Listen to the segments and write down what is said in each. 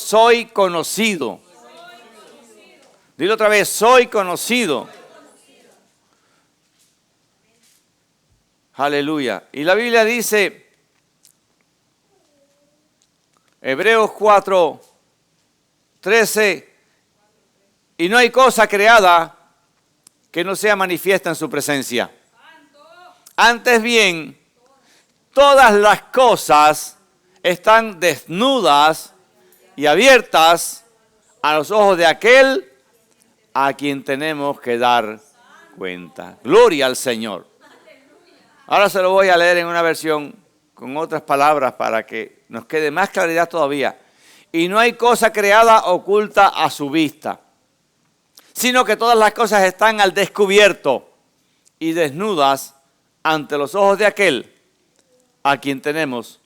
soy conocido. Dilo otra vez, soy conocido. Aleluya. Y la Biblia dice, Hebreos 4:13, y no hay cosa creada que no sea manifiesta en su presencia. Antes bien, todas las cosas están desnudas y abiertas a los ojos de aquel a quien tenemos que dar cuenta. Gloria al Señor. Ahora se lo voy a leer en una versión con otras palabras para que nos quede más claridad todavía. Y no hay cosa creada oculta a su vista, sino que todas las cosas están al descubierto y desnudas ante los ojos de aquel a quien tenemos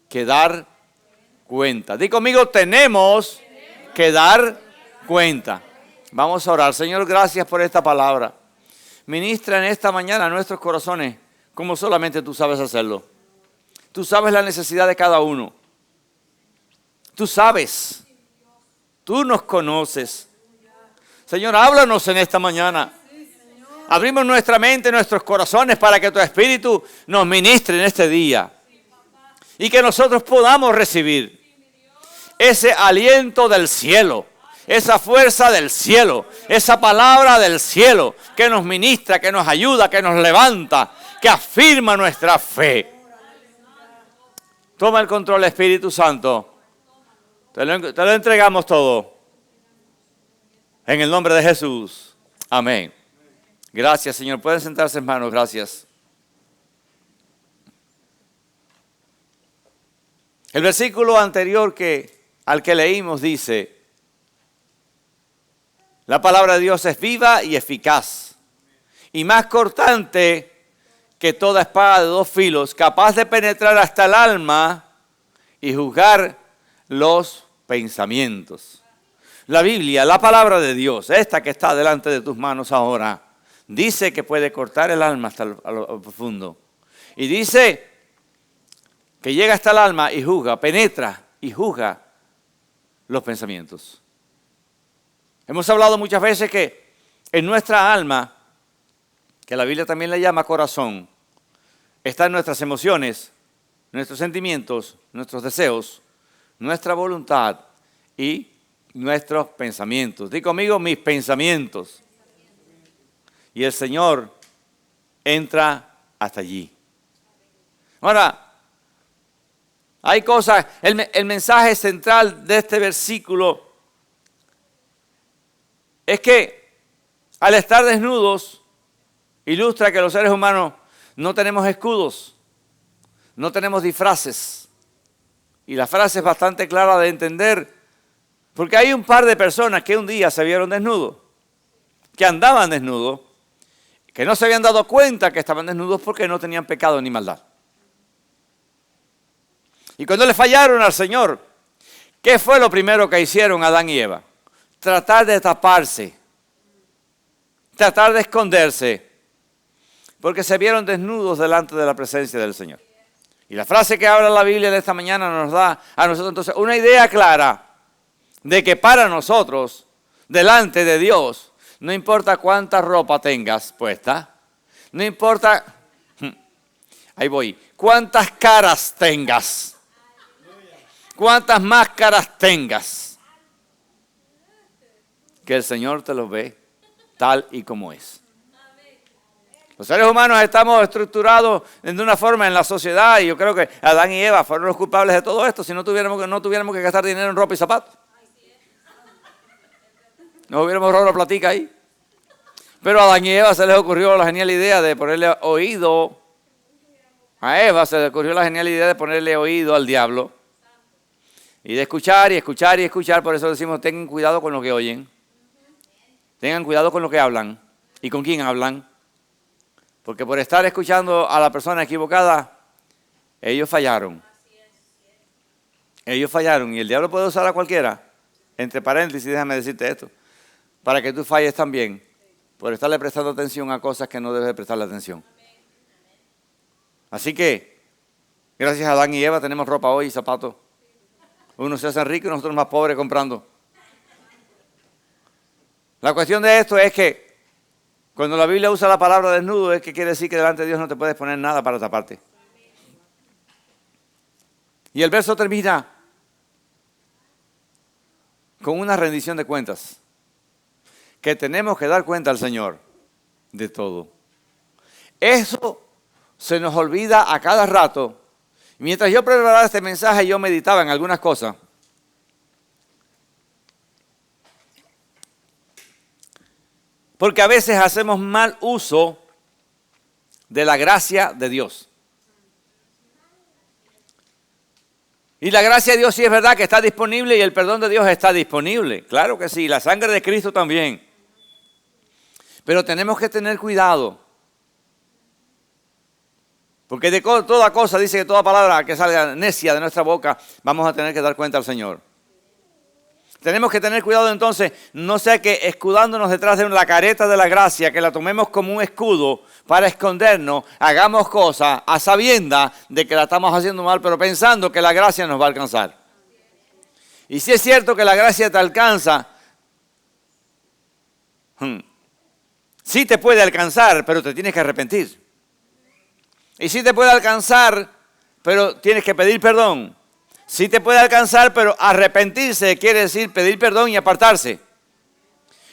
que dar cuenta. Di conmigo, tenemos que dar cuenta. Vamos a orar. Señor, gracias por esta palabra. Ministra en esta mañana a nuestros corazones como solamente tú sabes hacerlo. Tú sabes la necesidad de cada uno. Tú sabes. Tú nos conoces. Señor, háblanos en esta mañana. Abrimos nuestra mente, nuestros corazones para que tu Espíritu nos ministre en este día. Y que nosotros podamos recibir ese aliento del cielo, esa fuerza del cielo, esa palabra del cielo que nos ministra, que nos ayuda, que nos levanta, que afirma nuestra fe. Toma el control, Espíritu Santo. Te lo entregamos todo. En el nombre de Jesús. Amén. Gracias, Señor. Pueden sentarse, hermanos. Gracias. El versículo anterior al que leímos dice: la palabra de Dios es viva y eficaz, y más cortante que toda espada de dos filos, capaz de penetrar hasta el alma y juzgar los pensamientos. La Biblia, la palabra de Dios, esta que está delante de tus manos ahora, dice que puede cortar el alma hasta lo profundo. Y dice que llega hasta el alma y juzga, penetra y juzga los pensamientos. Hemos hablado muchas veces que en nuestra alma, que la Biblia también le llama corazón, están nuestras emociones, nuestros sentimientos, nuestros deseos, nuestra voluntad y nuestros pensamientos. Di conmigo, mis pensamientos. Y el Señor entra hasta allí. Ahora, hay cosas, el mensaje central de este versículo es que al estar desnudos, ilustra que los seres humanos no tenemos escudos, no tenemos disfraces. Y la frase es bastante clara de entender, porque hay un par de personas que un día se vieron desnudos, que andaban desnudos, que no se habían dado cuenta que estaban desnudos porque no tenían pecado ni maldad. Y cuando le fallaron al Señor, ¿qué fue lo primero que hicieron Adán y Eva? Tratar de taparse, tratar de esconderse, porque se vieron desnudos delante de la presencia del Señor. Y la frase que habla la Biblia de esta mañana nos da a nosotros entonces una idea clara de que para nosotros, delante de Dios, no importa cuánta ropa tengas puesta, no importa, ahí voy, cuántas caras tengas, cuántas máscaras tengas, que el Señor te los ve tal y como es. Los seres humanos estamos estructurados de una forma en la sociedad, y yo creo que Adán y Eva fueron los culpables de todo esto. Si no tuviéramos que gastar dinero en ropa y zapatos, no hubiéramos robado la platica ahí. Pero a Adán y Eva se les ocurrió la genial idea de ponerle oído. A Eva se le ocurrió la genial idea de ponerle oído al diablo. Y de escuchar y escuchar y escuchar. Por eso decimos, tengan cuidado con lo que oyen. Tengan cuidado con lo que hablan y con quién hablan. Porque por estar escuchando a la persona equivocada, ellos fallaron. Ellos fallaron. Y el diablo puede usar a cualquiera. Entre paréntesis, déjame decirte esto. Para que tú falles también. Por estarle prestando atención a cosas que no debes de prestarle atención. Así que, gracias a Adán y Eva tenemos ropa hoy y zapatos. Unos se hacen ricos y nosotros más pobres comprando. La cuestión de esto es que cuando la Biblia usa la palabra desnudo es que quiere decir que delante de Dios no te puedes poner nada para taparte. Y el verso termina con una rendición de cuentas. Que tenemos que dar cuenta al Señor de todo. Eso se nos olvida a cada rato. Mientras yo preparaba este mensaje, yo meditaba en algunas cosas. Porque a veces hacemos mal uso de la gracia de Dios. Y la gracia de Dios sí es verdad que está disponible y el perdón de Dios está disponible. Claro que sí, la sangre de Cristo también. Pero tenemos que tener cuidado. Porque de toda cosa, dice que toda palabra que salga necia de nuestra boca, vamos a tener que dar cuenta al Señor. Tenemos que tener cuidado entonces, no sea que escudándonos detrás de la careta de la gracia, que la tomemos como un escudo para escondernos, hagamos cosas a sabiendas de que la estamos haciendo mal, pero pensando que la gracia nos va a alcanzar. Y si es cierto que la gracia te alcanza, sí te puede alcanzar, pero te tienes que arrepentir. Y sí te puede alcanzar, pero tienes que pedir perdón. Sí te puede alcanzar, pero arrepentirse quiere decir pedir perdón y apartarse.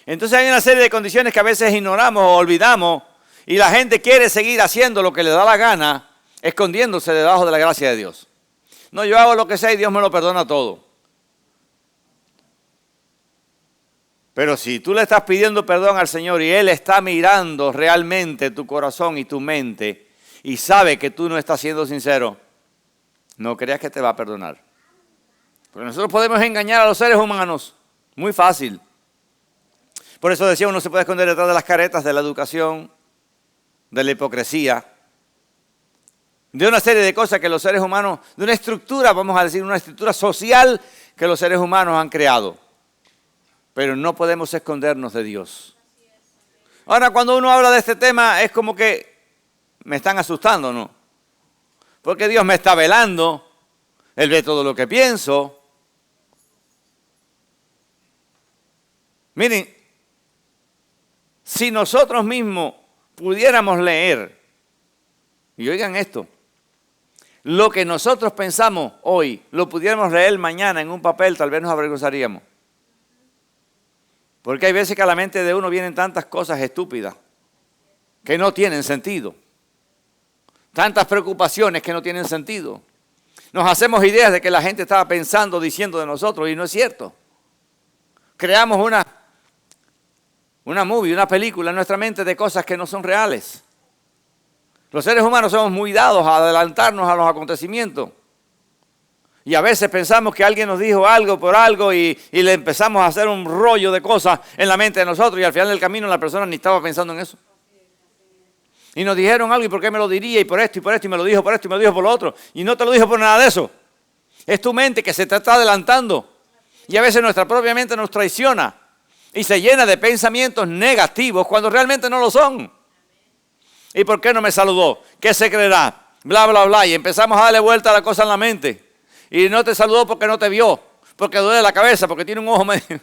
Entonces hay una serie de condiciones que a veces ignoramos o olvidamos y la gente quiere seguir haciendo lo que le da la gana, escondiéndose debajo de la gracia de Dios. No, yo hago lo que sea y Dios me lo perdona todo. Pero si tú le estás pidiendo perdón al Señor y Él está mirando realmente tu corazón y tu mente y sabe que tú no estás siendo sincero, no creas que te va a perdonar. Porque nosotros podemos engañar a los seres humanos muy fácil. Por eso decía, uno se puede esconder detrás de las caretas de la educación, de la hipocresía, de una serie de cosas que los seres humanos, de una estructura, vamos a decir, una estructura social que los seres humanos han creado. Pero no podemos escondernos de Dios. Ahora, cuando uno habla de este tema, es como que me están asustando, ¿no? Porque Dios me está velando, Él ve todo lo que pienso. Miren, si nosotros mismos pudiéramos leer, y oigan esto, lo que nosotros pensamos hoy, lo pudiéramos leer mañana en un papel, tal vez nos avergonzaríamos. Porque hay veces que a la mente de uno vienen tantas cosas estúpidas que no tienen sentido. Tantas preocupaciones que no tienen sentido. Nos hacemos ideas de que la gente estaba pensando, diciendo de nosotros y no es cierto. Creamos una movie, una película en nuestra mente de cosas que no son reales. Los seres humanos somos muy dados a adelantarnos a los acontecimientos. Y a veces pensamos que alguien nos dijo algo por algo y le empezamos a hacer un rollo de cosas en la mente de nosotros y al final del camino la persona ni estaba pensando en eso. Y nos dijeron algo y por qué me lo diría y por esto y me lo dijo por esto y me lo dijo por lo otro. Y no te lo dijo por nada de eso. Es tu mente que se te está adelantando. Y a veces nuestra propia mente nos traiciona y se llena de pensamientos negativos cuando realmente no lo son. ¿Y por qué no me saludó? ¿Qué se creerá? Bla, bla, bla. Y empezamos a darle vuelta a la cosa en la mente. Y no te saludó porque no te vio, porque duele la cabeza, porque tiene un ojo medio.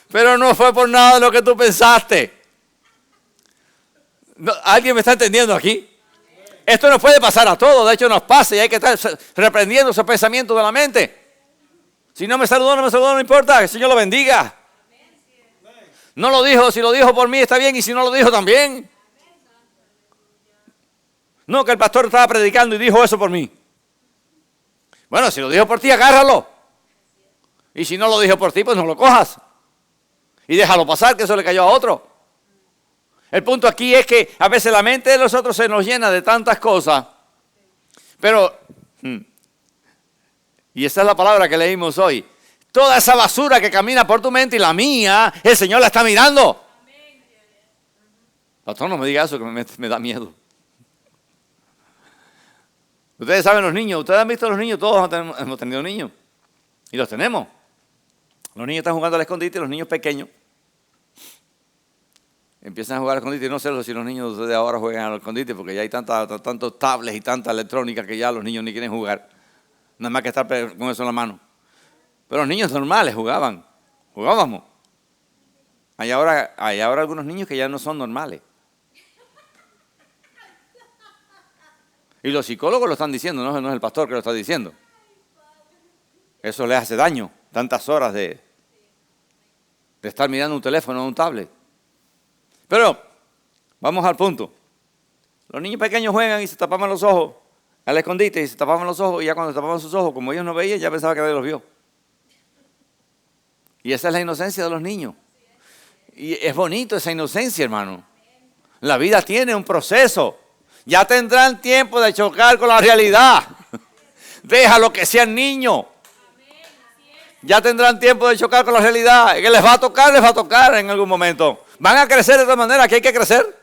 Pero no fue por nada de lo que tú pensaste. No, ¿alguien me está entendiendo aquí? Esto nos puede pasar a todos, de hecho nos pasa y hay que estar reprendiendo esos pensamientos de la mente. Si no me saludó, no importa, que el Señor lo bendiga. No lo dijo, si lo dijo por mí está bien y si no lo dijo también. No, que el pastor estaba predicando y dijo eso por mí. Bueno, si lo dijo por ti, agárralo. Y si no lo dijo por ti, pues no lo cojas. Y déjalo pasar, que eso le cayó a otro. El punto aquí es que a veces la mente de nosotros se nos llena de tantas cosas. Pero, y esa es la palabra que leímos hoy. Toda esa basura que camina por tu mente y la mía, el Señor la está mirando. Pastor, no me diga eso que me da miedo. Ustedes saben los niños, ustedes han visto los niños, todos hemos tenido niños. Y los tenemos. Los niños están jugando al escondite, los niños pequeños. Empiezan a jugar al escondite. Y no sé si los niños de ahora juegan al escondite porque ya hay tantos tablets y tanta electrónica que ya los niños ni quieren jugar. nada más que estar con eso en la mano. Pero los niños normales jugábamos. Hay ahora algunos niños que ya no son normales. Y los psicólogos lo están diciendo, no es el pastor que lo está diciendo. Eso les hace daño, tantas horas de estar mirando un teléfono o un tablet. Pero, vamos al punto. Los niños pequeños juegan y se tapaban los ojos al escondite y se tapaban los ojos, y ya cuando se tapaban sus ojos, como ellos no veían, ya pensaba que nadie los vio. Y esa es la inocencia de los niños. Y es bonito esa inocencia, hermano. La vida tiene un proceso. Ya tendrán tiempo de chocar con la realidad. Déjalo que sean niños. Ya tendrán tiempo de chocar con la realidad. Que les va a tocar en algún momento. Van a crecer de todas maneras, que hay que crecer.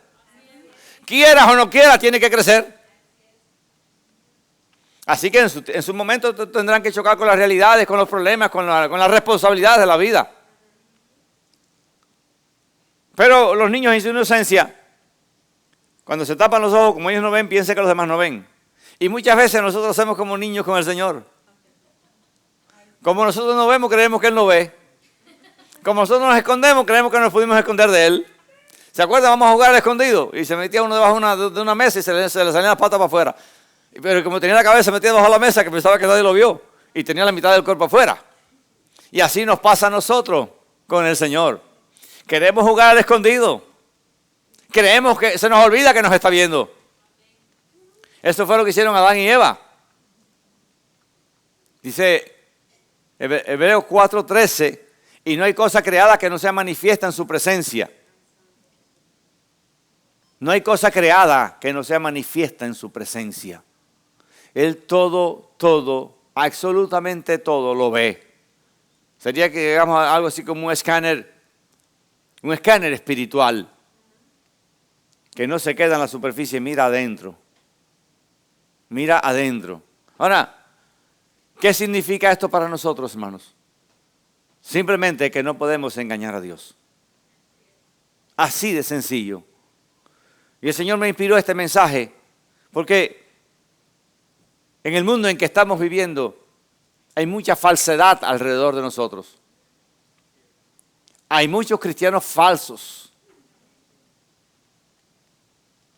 Quieras o no quieras, tiene que crecer. Así que en su momento tendrán que chocar con las realidades, con los problemas, con las responsabilidades de la vida. Pero los niños en su inocencia, cuando se tapan los ojos, como ellos no ven, piensan que los demás no ven. Y muchas veces nosotros hacemos como niños con el Señor. Como nosotros no vemos, creemos que Él no ve. Como nosotros nos escondemos, creemos que nos pudimos esconder de Él. ¿Se acuerdan? Vamos a jugar al escondido. Y se metía uno debajo de una mesa y se le salían las patas para afuera. Pero como tenía la cabeza metida debajo de la mesa, que pensaba que nadie lo vio. Y tenía la mitad del cuerpo afuera. Y así nos pasa a nosotros con el Señor. Queremos jugar al escondido. Creemos que se nos olvida que nos está viendo. Esto fue lo que hicieron Adán y Eva. Dice Hebreos 4:13, y no hay cosa creada que no sea manifiesta en su presencia. No hay cosa creada que no sea manifiesta en su presencia. Él todo, absolutamente todo lo ve. Sería que digamos algo así como un escáner espiritual, que no se queda en la superficie, mira adentro. Mira adentro. Ahora, ¿qué significa esto para nosotros, hermanos? Simplemente que no podemos engañar a Dios. Así de sencillo. Y el Señor me inspiró este mensaje porque en el mundo en que estamos viviendo hay mucha falsedad alrededor de nosotros. Hay muchos cristianos falsos.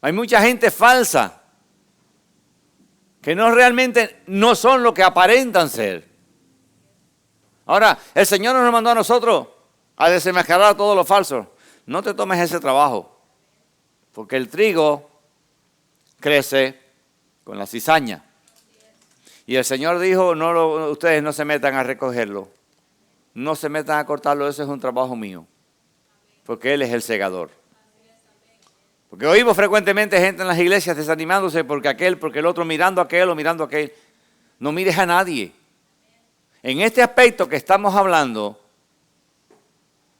Hay mucha gente falsa que realmente no son lo que aparentan ser. Ahora, el Señor nos mandó a nosotros a desenmascarar todo lo falso. No te tomes ese trabajo, porque el trigo crece con la cizaña. Y el Señor dijo, ustedes no se metan a recogerlo, no se metan a cortarlo, ese es un trabajo mío, porque Él es el segador. Porque oímos frecuentemente gente en las iglesias desanimándose porque el otro, mirando a aquel o mirando a aquel. No mires a nadie. En este aspecto que estamos hablando,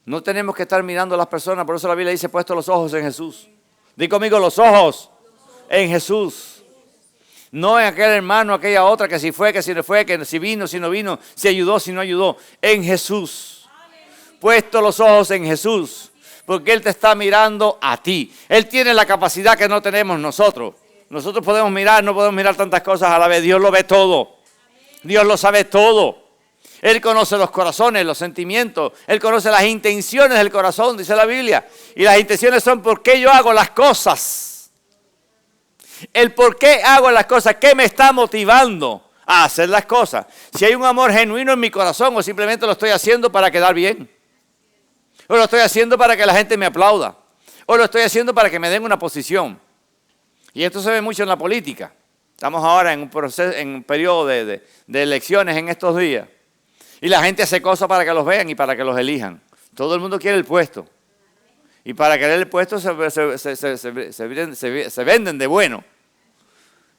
no tenemos que estar mirando a las personas, por eso la Biblia dice, puesto los ojos en Jesús. Di conmigo, los ojos en Jesús. No en aquel hermano, aquella otra, que si fue, que si no fue, que si vino, si no vino, si ayudó, si no ayudó. En Jesús. Puesto los ojos en Jesús. Porque Él te está mirando a ti. Él tiene la capacidad que no tenemos nosotros. Nosotros podemos mirar, no podemos mirar tantas cosas a la vez. Dios lo ve todo. Dios lo sabe todo. Él conoce los corazones, los sentimientos. Él conoce las intenciones del corazón, dice la Biblia. Y las intenciones son por qué yo hago las cosas. El por qué hago las cosas. ¿Qué me está motivando a hacer las cosas? Si hay un amor genuino en mi corazón o simplemente lo estoy haciendo para quedar bien. O lo estoy haciendo para que la gente me aplauda. O lo estoy haciendo para que me den una posición. Y esto se ve mucho en la política. Estamos ahora en un periodo de elecciones en estos días. Y la gente hace cosas para que los vean y para que los elijan. Todo el mundo quiere el puesto. Y para querer el puesto se venden de bueno.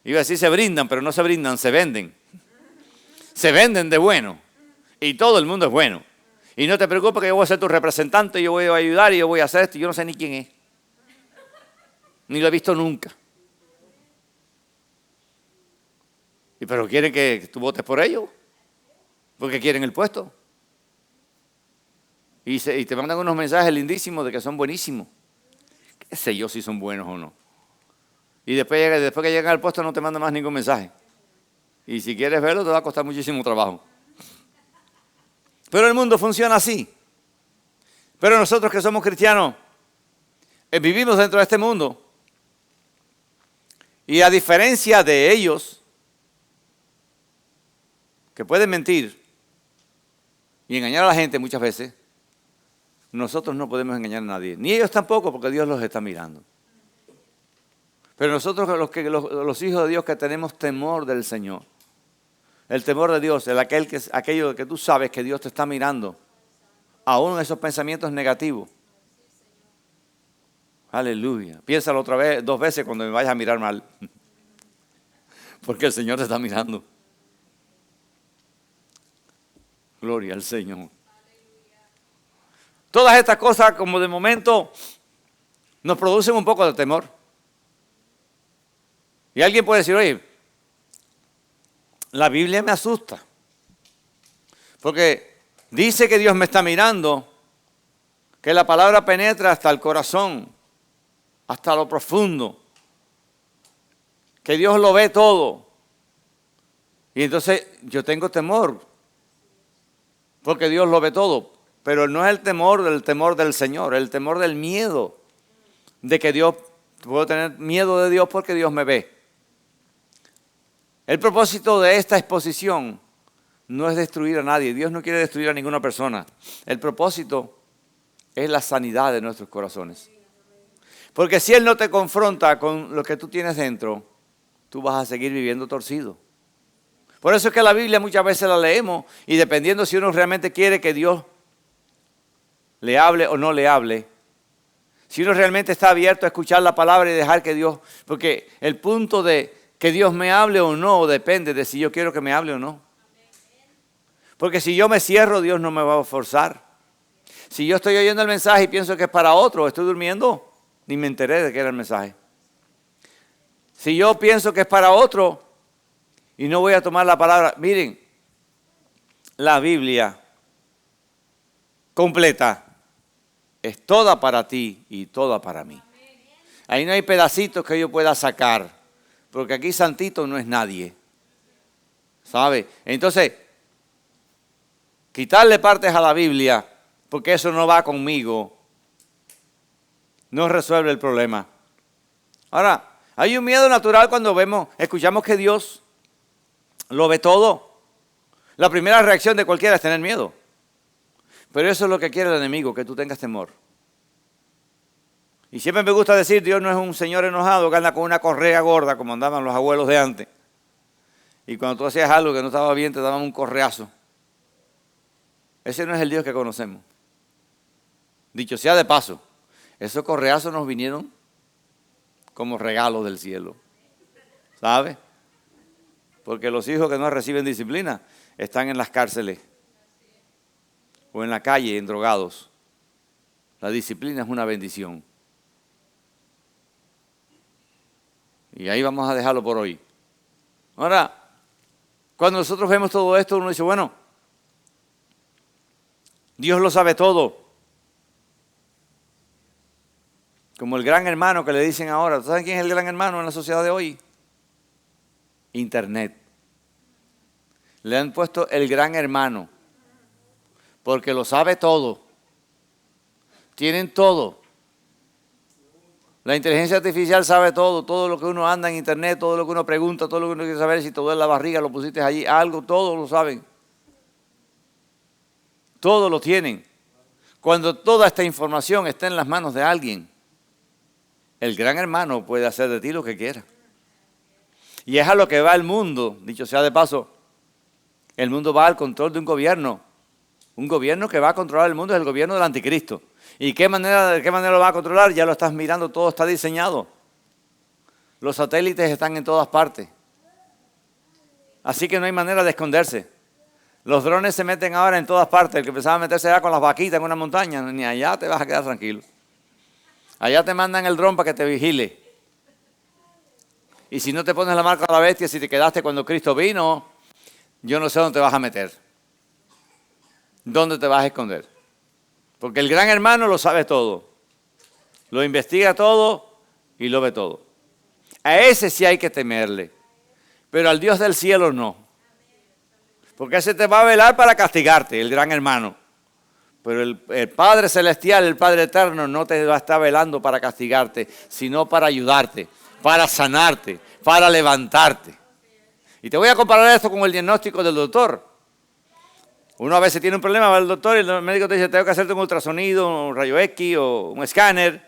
Iba a decir se brindan, pero no se brindan, se venden. Se venden de bueno. Y todo el mundo es bueno. Y no te preocupes que yo voy a ser tu representante, yo voy a ayudar y yo voy a hacer esto. Yo no sé ni quién es. Ni lo he visto nunca. Pero quieren que tú votes por ellos. Porque quieren el puesto. Y te mandan unos mensajes lindísimos de que son buenísimos. ¿Qué sé yo si son buenos o no? Y después que llegan al puesto no te mandan más ningún mensaje. Y si quieres verlo, te va a costar muchísimo trabajo. Pero el mundo funciona así. Pero nosotros que somos cristianos, vivimos dentro de este mundo. Y a diferencia de ellos, que pueden mentir y engañar a la gente muchas veces, nosotros no podemos engañar a nadie. Ni ellos tampoco, porque Dios los está mirando. Pero nosotros los hijos de Dios que tenemos temor del Señor, el temor de Dios, aquello que tú sabes que Dios te está mirando, aún en esos pensamientos negativos. Aleluya. Piénsalo otra vez, 2 veces cuando me vayas a mirar mal. Porque el Señor te está mirando. Gloria al Señor. Todas estas cosas, como de momento, nos producen un poco de temor. Y alguien puede decir, oye, la Biblia me asusta. Porque dice que Dios me está mirando, que la palabra penetra hasta el corazón, hasta lo profundo, que Dios lo ve todo. Y entonces yo tengo temor, porque Dios lo ve todo. Pero no es el temor del Señor, el temor del miedo, de que puedo tener miedo de Dios porque Dios me ve. El propósito de esta exposición no es destruir a nadie. Dios no quiere destruir a ninguna persona. El propósito es la sanidad de nuestros corazones. Porque si Él no te confronta con lo que tú tienes dentro, tú vas a seguir viviendo torcido. Por eso es que la Biblia muchas veces la leemos y dependiendo si uno realmente quiere que Dios le hable o no le hable, si uno realmente está abierto a escuchar la palabra y dejar que Dios, porque el punto de que Dios me hable o no depende de si yo quiero que me hable o no. Porque si yo me cierro, Dios no me va a forzar. Si yo estoy oyendo el mensaje y pienso que es para otro, estoy durmiendo, ni me enteré de que era el mensaje. Si yo pienso que es para otro y no voy a tomar la palabra, miren, la Biblia completa es toda para ti y toda para mí. Ahí no hay pedacitos que yo pueda sacar, porque aquí santito no es nadie, ¿sabe? Entonces, quitarle partes a la Biblia, porque eso no va conmigo, no resuelve el problema. Ahora, hay un miedo natural cuando escuchamos que Dios lo ve todo. La primera reacción de cualquiera es tener miedo. Pero eso es lo que quiere el enemigo, que tú tengas temor. Y siempre me gusta decir, Dios no es un señor enojado que anda con una correa gorda, como andaban los abuelos de antes. Y cuando tú hacías algo que no estaba bien, te daban un correazo. Ese no es el Dios que conocemos. Dicho sea de paso, esos correazos nos vinieron como regalos del cielo. ¿Sabe? Porque los hijos que no reciben disciplina están en las cárceles o en la calle, en drogados. La disciplina es una bendición. Y ahí vamos a dejarlo por hoy. Ahora, cuando nosotros vemos todo esto, uno dice, bueno, Dios lo sabe todo. Como el gran hermano que le dicen ahora. ¿Saben quién es el gran hermano en la sociedad de hoy? Internet. Le han puesto el gran hermano. Porque lo sabe todo. Tienen todo. La inteligencia artificial sabe todo. Todo lo que uno anda en internet, todo lo que uno pregunta, todo lo que uno quiere saber, si todo en la barriga lo pusiste allí, algo, todo lo saben. Todo lo tienen. Cuando toda esta información está en las manos de alguien, el gran hermano puede hacer de ti lo que quiera. Y es a lo que va el mundo, dicho sea de paso. El mundo va al control de un gobierno. Un gobierno que va a controlar el mundo es el gobierno del anticristo. ¿Y de qué manera lo va a controlar? Ya lo estás mirando, todo está diseñado. Los satélites están en todas partes. Así que no hay manera de esconderse. Los drones se meten ahora en todas partes. El que pensaba meterse allá con las vaquitas en una montaña, ni allá te vas a quedar tranquilo. Allá te mandan el dron para que te vigile. Y si no te pones la marca de la bestia, si te quedaste cuando Cristo vino, yo no sé dónde te vas a meter. ¿Dónde te vas a esconder? Porque el gran hermano lo sabe todo. Lo investiga todo y lo ve todo. A ese sí hay que temerle. Pero al Dios del cielo no. Porque ese te va a velar para castigarte, el gran hermano. Pero el Padre Celestial, el Padre Eterno, no te va a estar velando para castigarte, sino para ayudarte, para sanarte, para levantarte. Y te voy a comparar esto con el diagnóstico del doctor. Uno a veces tiene un problema, va al doctor y el médico te dice, tengo que hacerte un ultrasonido, un rayo X o un escáner.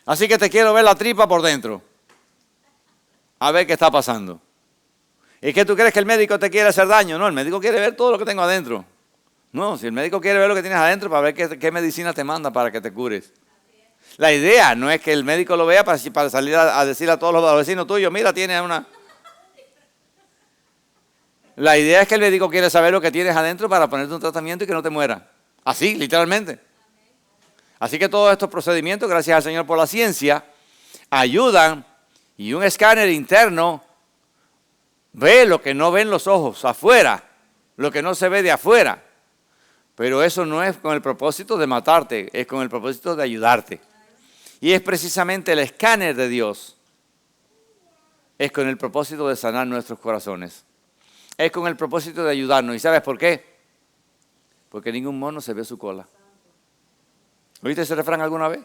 Así que te quiero ver la tripa por dentro. A ver qué está pasando. ¿Y qué tú crees que el médico te quiere hacer daño? No, el médico quiere ver todo lo que tengo adentro. No, si el médico quiere ver lo que tienes adentro para ver qué medicina te manda para que te cures. La idea no es que el médico lo vea para salir a decir a todos los vecinos tuyos, mira, tiene una... La idea es que el médico quiere saber lo que tienes adentro para ponerte un tratamiento y que no te muera. Así, literalmente. Así que todos estos procedimientos, gracias al Señor por la ciencia, ayudan, y un escáner interno ve lo que no ven los ojos afuera, lo que no se ve de afuera. Pero eso no es con el propósito de matarte, es con el propósito de ayudarte. Y es precisamente el escáner de Dios, es con el propósito de sanar nuestros corazones. Es con el propósito de ayudarnos. ¿Y sabes por qué? Porque ningún mono se ve su cola. ¿Oíste ese refrán alguna vez?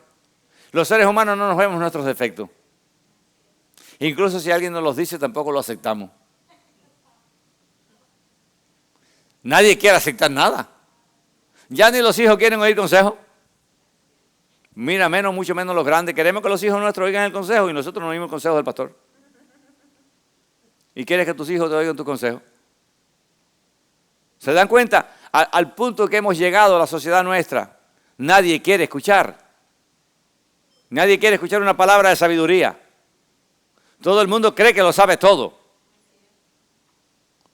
Los seres humanos no nos vemos nuestros defectos. Incluso si alguien nos los dice, tampoco lo aceptamos. Nadie quiere aceptar nada. Ya ni los hijos quieren oír consejos. Mira, mucho menos los grandes. Queremos que los hijos nuestros oigan el consejo y nosotros no oímos el consejo del pastor. ¿Y quieres que tus hijos te oigan tu consejo? ¿Se dan cuenta? Al punto que hemos llegado a la sociedad nuestra, nadie quiere escuchar. Nadie quiere escuchar una palabra de sabiduría. Todo el mundo cree que lo sabe todo.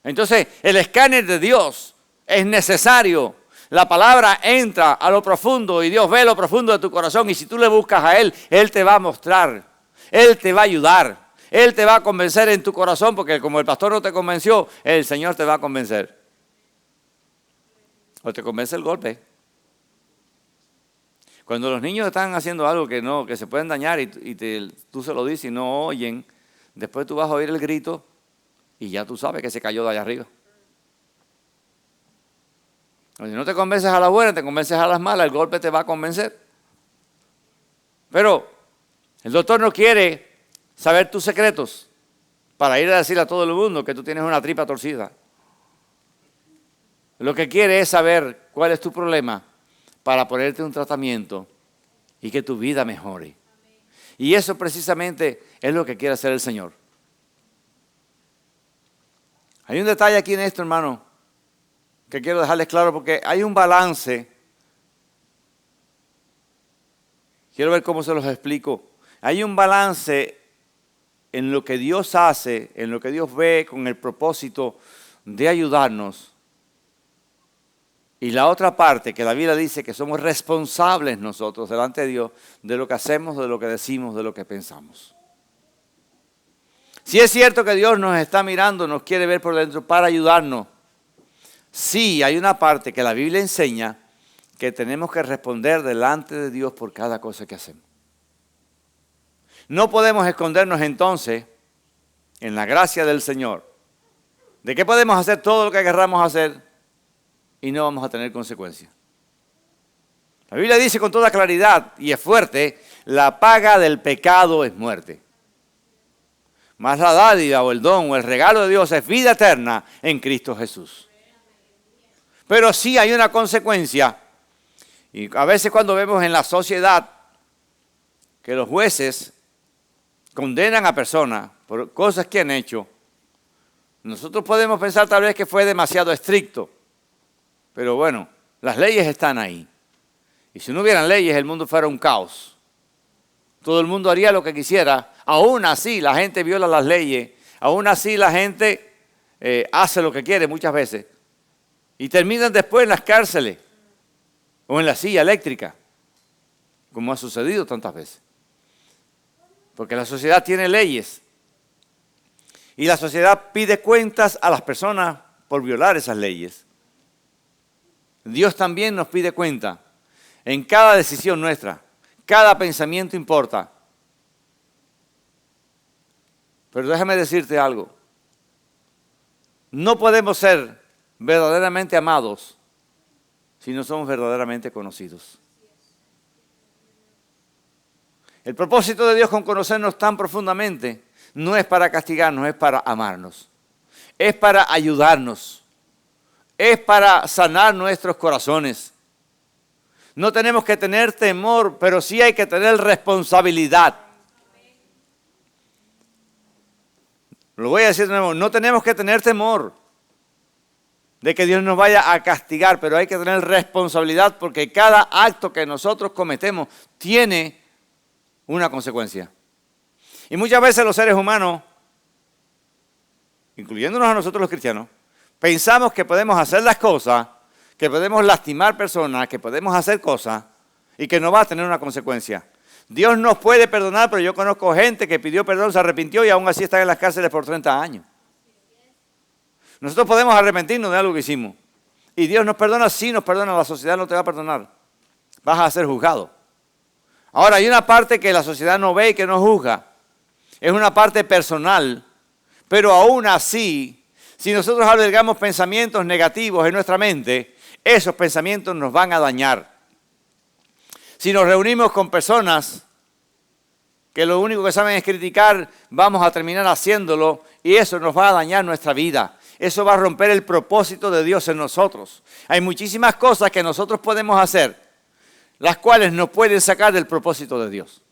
Entonces, el escáner de Dios es necesario. La palabra entra a lo profundo y Dios ve lo profundo de tu corazón. Y si tú le buscas a Él, Él te va a mostrar. Él te va a ayudar. Él te va a convencer en tu corazón, porque como el pastor no te convenció, el Señor te va a convencer. O te convence el golpe. Cuando los niños están haciendo algo que se pueden dañar y tú se lo dices y no oyen, después tú vas a oír el grito y ya tú sabes que se cayó de allá arriba. O si no te convences a la buena, te convences a las malas, el golpe te va a convencer. Pero el doctor no quiere saber tus secretos para ir a decirle a todo el mundo que tú tienes una tripa torcida. Lo que quiere es saber cuál es tu problema para ponerte un tratamiento y que tu vida mejore. Y eso precisamente es lo que quiere hacer el Señor. Hay un detalle aquí en esto, hermano, que quiero dejarles claro porque hay un balance. Quiero ver cómo se los explico. Hay un balance en lo que Dios hace, en lo que Dios ve con el propósito de ayudarnos. Y la otra parte, que la Biblia dice que somos responsables nosotros delante de Dios de lo que hacemos, de lo que decimos, de lo que pensamos. Si es cierto que Dios nos está mirando, nos quiere ver por dentro para ayudarnos. Sí, hay una parte que la Biblia enseña que tenemos que responder delante de Dios por cada cosa que hacemos. No podemos escondernos entonces en la gracia del Señor. ¿De qué podemos hacer todo lo que querramos hacer? Y no vamos a tener consecuencias. La Biblia dice con toda claridad, y es fuerte, la paga del pecado es muerte. Mas la dádiva o el don o el regalo de Dios es vida eterna en Cristo Jesús. Pero sí hay una consecuencia. Y a veces cuando vemos en la sociedad que los jueces condenan a personas por cosas que han hecho, nosotros podemos pensar tal vez que fue demasiado estricto. Pero bueno, las leyes están ahí. Y si no hubieran leyes, el mundo fuera un caos. Todo el mundo haría lo que quisiera. Aún así, la gente viola las leyes. Aún así, la gente hace lo que quiere muchas veces. Y terminan después en las cárceles o en la silla eléctrica, como ha sucedido tantas veces. Porque la sociedad tiene leyes. Y la sociedad pide cuentas a las personas por violar esas leyes. Dios también nos pide cuenta en cada decisión nuestra. Cada pensamiento importa. Pero déjame decirte algo. No podemos ser verdaderamente amados si no somos verdaderamente conocidos. El propósito de Dios con conocernos tan profundamente no es para castigarnos, es para amarnos. Es para ayudarnos. Es para sanar nuestros corazones. No tenemos que tener temor, pero sí hay que tener responsabilidad. Lo voy a decir de nuevo, no tenemos que tener temor de que Dios nos vaya a castigar, pero hay que tener responsabilidad porque cada acto que nosotros cometemos tiene una consecuencia. Y muchas veces los seres humanos, incluyéndonos a nosotros los cristianos, pensamos que podemos hacer las cosas, que podemos lastimar personas, que podemos hacer cosas y que no va a tener una consecuencia. Dios nos puede perdonar, pero yo conozco gente que pidió perdón, se arrepintió y aún así están en las cárceles por 30 años. Nosotros podemos arrepentirnos de algo que hicimos. Y Dios nos perdona, sí nos perdona, la sociedad no te va a perdonar. Vas a ser juzgado. Ahora, hay una parte que la sociedad no ve y que no juzga. Es una parte personal. Pero aún así, si nosotros albergamos pensamientos negativos en nuestra mente, esos pensamientos nos van a dañar. Si nos reunimos con personas que lo único que saben es criticar, vamos a terminar haciéndolo y eso nos va a dañar nuestra vida. Eso va a romper el propósito de Dios en nosotros. Hay muchísimas cosas que nosotros podemos hacer, las cuales nos pueden sacar del propósito de Dios.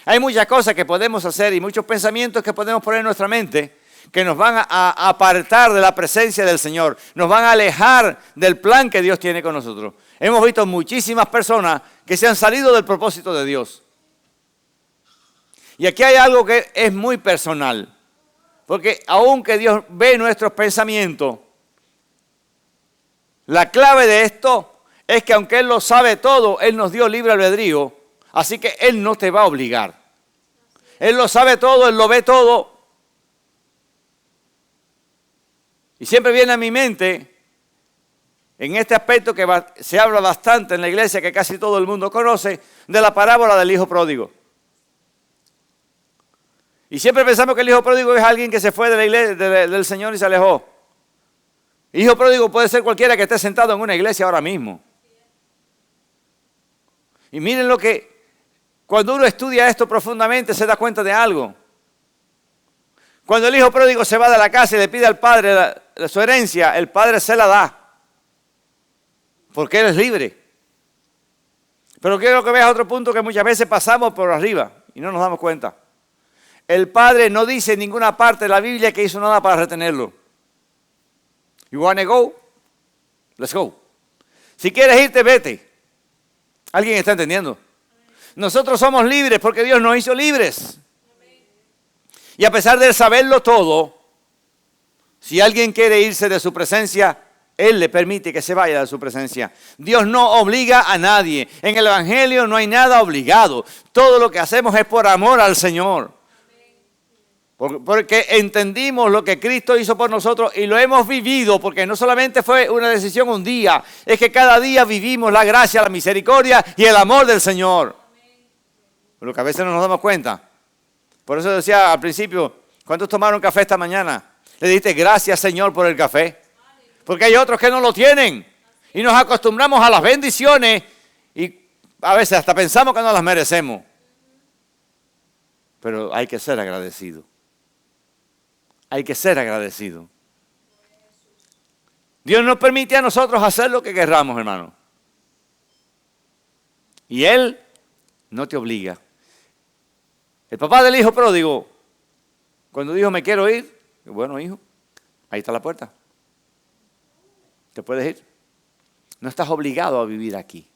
Hay muchas cosas que podemos hacer y muchos pensamientos que podemos poner en nuestra mente que nos van a apartar de la presencia del Señor, nos van a alejar del plan que Dios tiene con nosotros. Hemos visto muchísimas personas que se han salido del propósito de Dios. Y aquí hay algo que es muy personal, porque aunque Dios ve nuestros pensamientos, la clave de esto es que aunque Él lo sabe todo, Él nos dio libre albedrío, así que Él no te va a obligar. Él lo sabe todo, Él lo ve todo. Y siempre viene a mi mente, en este aspecto que se habla bastante en la iglesia, que casi todo el mundo conoce, de la parábola del hijo pródigo. Y siempre pensamos que el hijo pródigo es alguien que se fue de la iglesia, del Señor y se alejó. Hijo pródigo puede ser cualquiera que esté sentado en una iglesia ahora mismo. Y miren lo que, cuando uno estudia esto profundamente, se da cuenta de algo. Cuando el hijo pródigo se va de la casa y le pide al padre su herencia, el padre se la da. Porque él es libre. Pero quiero que veas otro punto que muchas veces pasamos por arriba y no nos damos cuenta. El padre no dice en ninguna parte de la Biblia que hizo nada para retenerlo. You wanna go? Let's go. Si quieres irte, vete. ¿Alguien está entendiendo? Nosotros somos libres porque Dios nos hizo libres. Y a pesar de saberlo todo, si alguien quiere irse de su presencia, Él le permite que se vaya de su presencia. Dios no obliga a nadie. En el Evangelio no hay nada obligado. Todo lo que hacemos es por amor al Señor. Porque entendimos lo que Cristo hizo por nosotros y lo hemos vivido, porque no solamente fue una decisión un día, es que cada día vivimos la gracia, la misericordia y el amor del Señor. Por lo que a veces no nos damos cuenta. Por eso decía al principio, ¿cuántos tomaron café esta mañana? Le dijiste gracias, Señor, por el café. Porque hay otros que no lo tienen. Y nos acostumbramos a las bendiciones y a veces hasta pensamos que no las merecemos. Pero hay que ser agradecido. Hay que ser agradecido. Dios nos permite a nosotros hacer lo que querramos, hermano. Y Él no te obliga. El papá del hijo pródigo, cuando dijo me quiero ir, bueno hijo, ahí está la puerta. Te puedes ir. No estás obligado a vivir aquí.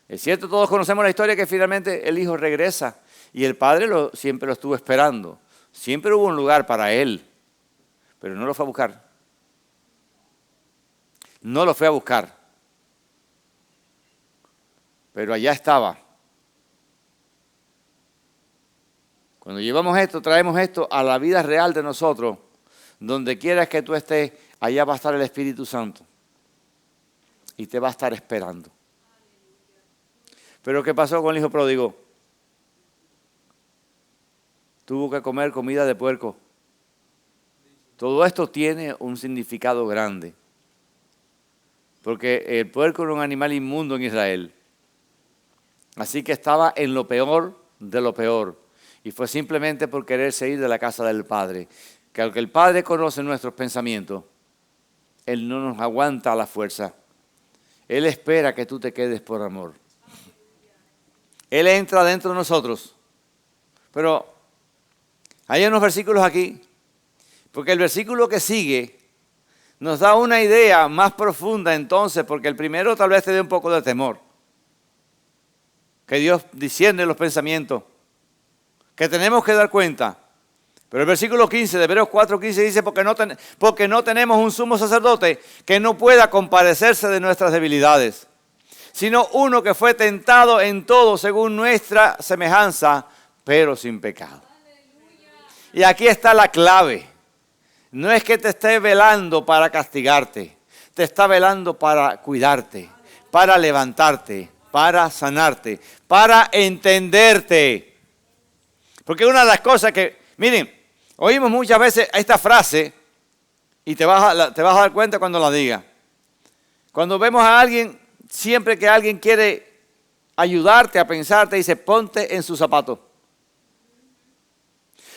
Es cierto, todos conocemos la historia que finalmente el hijo regresa y el padre siempre lo estuvo esperando. Siempre hubo un lugar para él, pero no lo fue a buscar. No lo fue a buscar. Pero allá estaba. Cuando llevamos esto, traemos esto a la vida real de nosotros, donde quieras que tú estés, allá va a estar el Espíritu Santo. Y te va a estar esperando. Pero ¿qué pasó con el hijo pródigo? tuvo que comer comida de puerco. Todo esto tiene un significado grande. Porque el puerco era un animal inmundo en Israel. Así que estaba en lo peor de lo peor. Y fue simplemente por quererse ir de la casa del Padre. Que aunque el Padre conoce nuestros pensamientos, Él no nos aguanta a la fuerza. Él espera que tú te quedes por amor. Él entra dentro de nosotros. Pero hay unos versículos aquí. Porque el versículo que sigue nos da una idea más profunda entonces. Porque el primero tal vez te dé un poco de temor. Que Dios discierne los pensamientos. Que tenemos que dar cuenta. Pero el versículo 15 de Hebreos 4:15 dice, porque no tenemos un sumo sacerdote que no pueda compadecerse de nuestras debilidades, sino uno que fue tentado en todo según nuestra semejanza, pero sin pecado. Y aquí está la clave. No es que te esté velando para castigarte, te está velando para cuidarte, para levantarte, para sanarte, para entenderte. Porque una de las cosas que, miren, oímos muchas veces esta frase y te vas a dar cuenta cuando la diga. Cuando vemos a alguien, siempre que alguien quiere ayudarte a pensar, te dice, ponte en sus zapatos.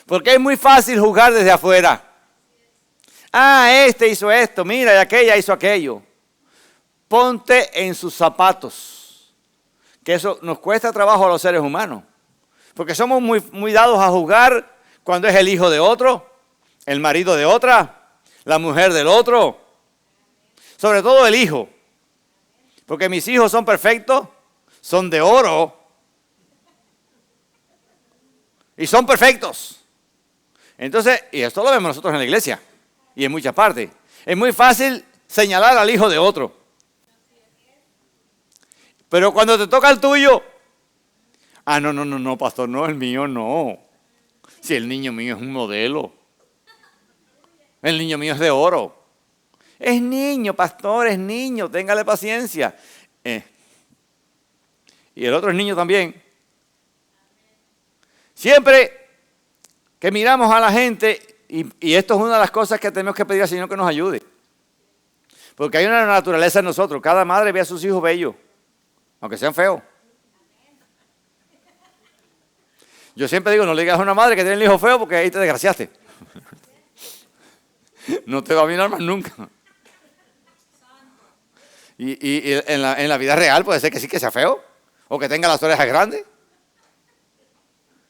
Porque es muy fácil juzgar desde afuera. Ah, este hizo esto, mira, y aquella hizo aquello. Ponte en sus zapatos. Que eso nos cuesta trabajo a los seres humanos. Porque somos muy dados a juzgar cuando es el hijo de otro, el marido de otra, la mujer del otro. Sobre todo el hijo. Porque mis hijos son perfectos, son de oro. Y son perfectos. Entonces, y esto lo vemos nosotros en la iglesia. Y en muchas partes. Es muy fácil señalar al hijo de otro. Pero cuando te toca el tuyo, ah, no, pastor, no, el mío no. Si el niño mío es un modelo. El niño mío es de oro. Es niño, pastor, es niño, téngale paciencia. Y el otro es niño también. Siempre que miramos a la gente, y esto es una de las cosas que tenemos que pedir al Señor que nos ayude. Porque hay una naturaleza en nosotros. Cada madre ve a sus hijos bellos, aunque sean feos. Yo siempre digo, no le digas a una madre que tiene el hijo feo porque ahí te desgraciaste. No te va a mirar más nunca. Y en la vida real puede ser que sí que sea feo o que tenga las orejas grandes.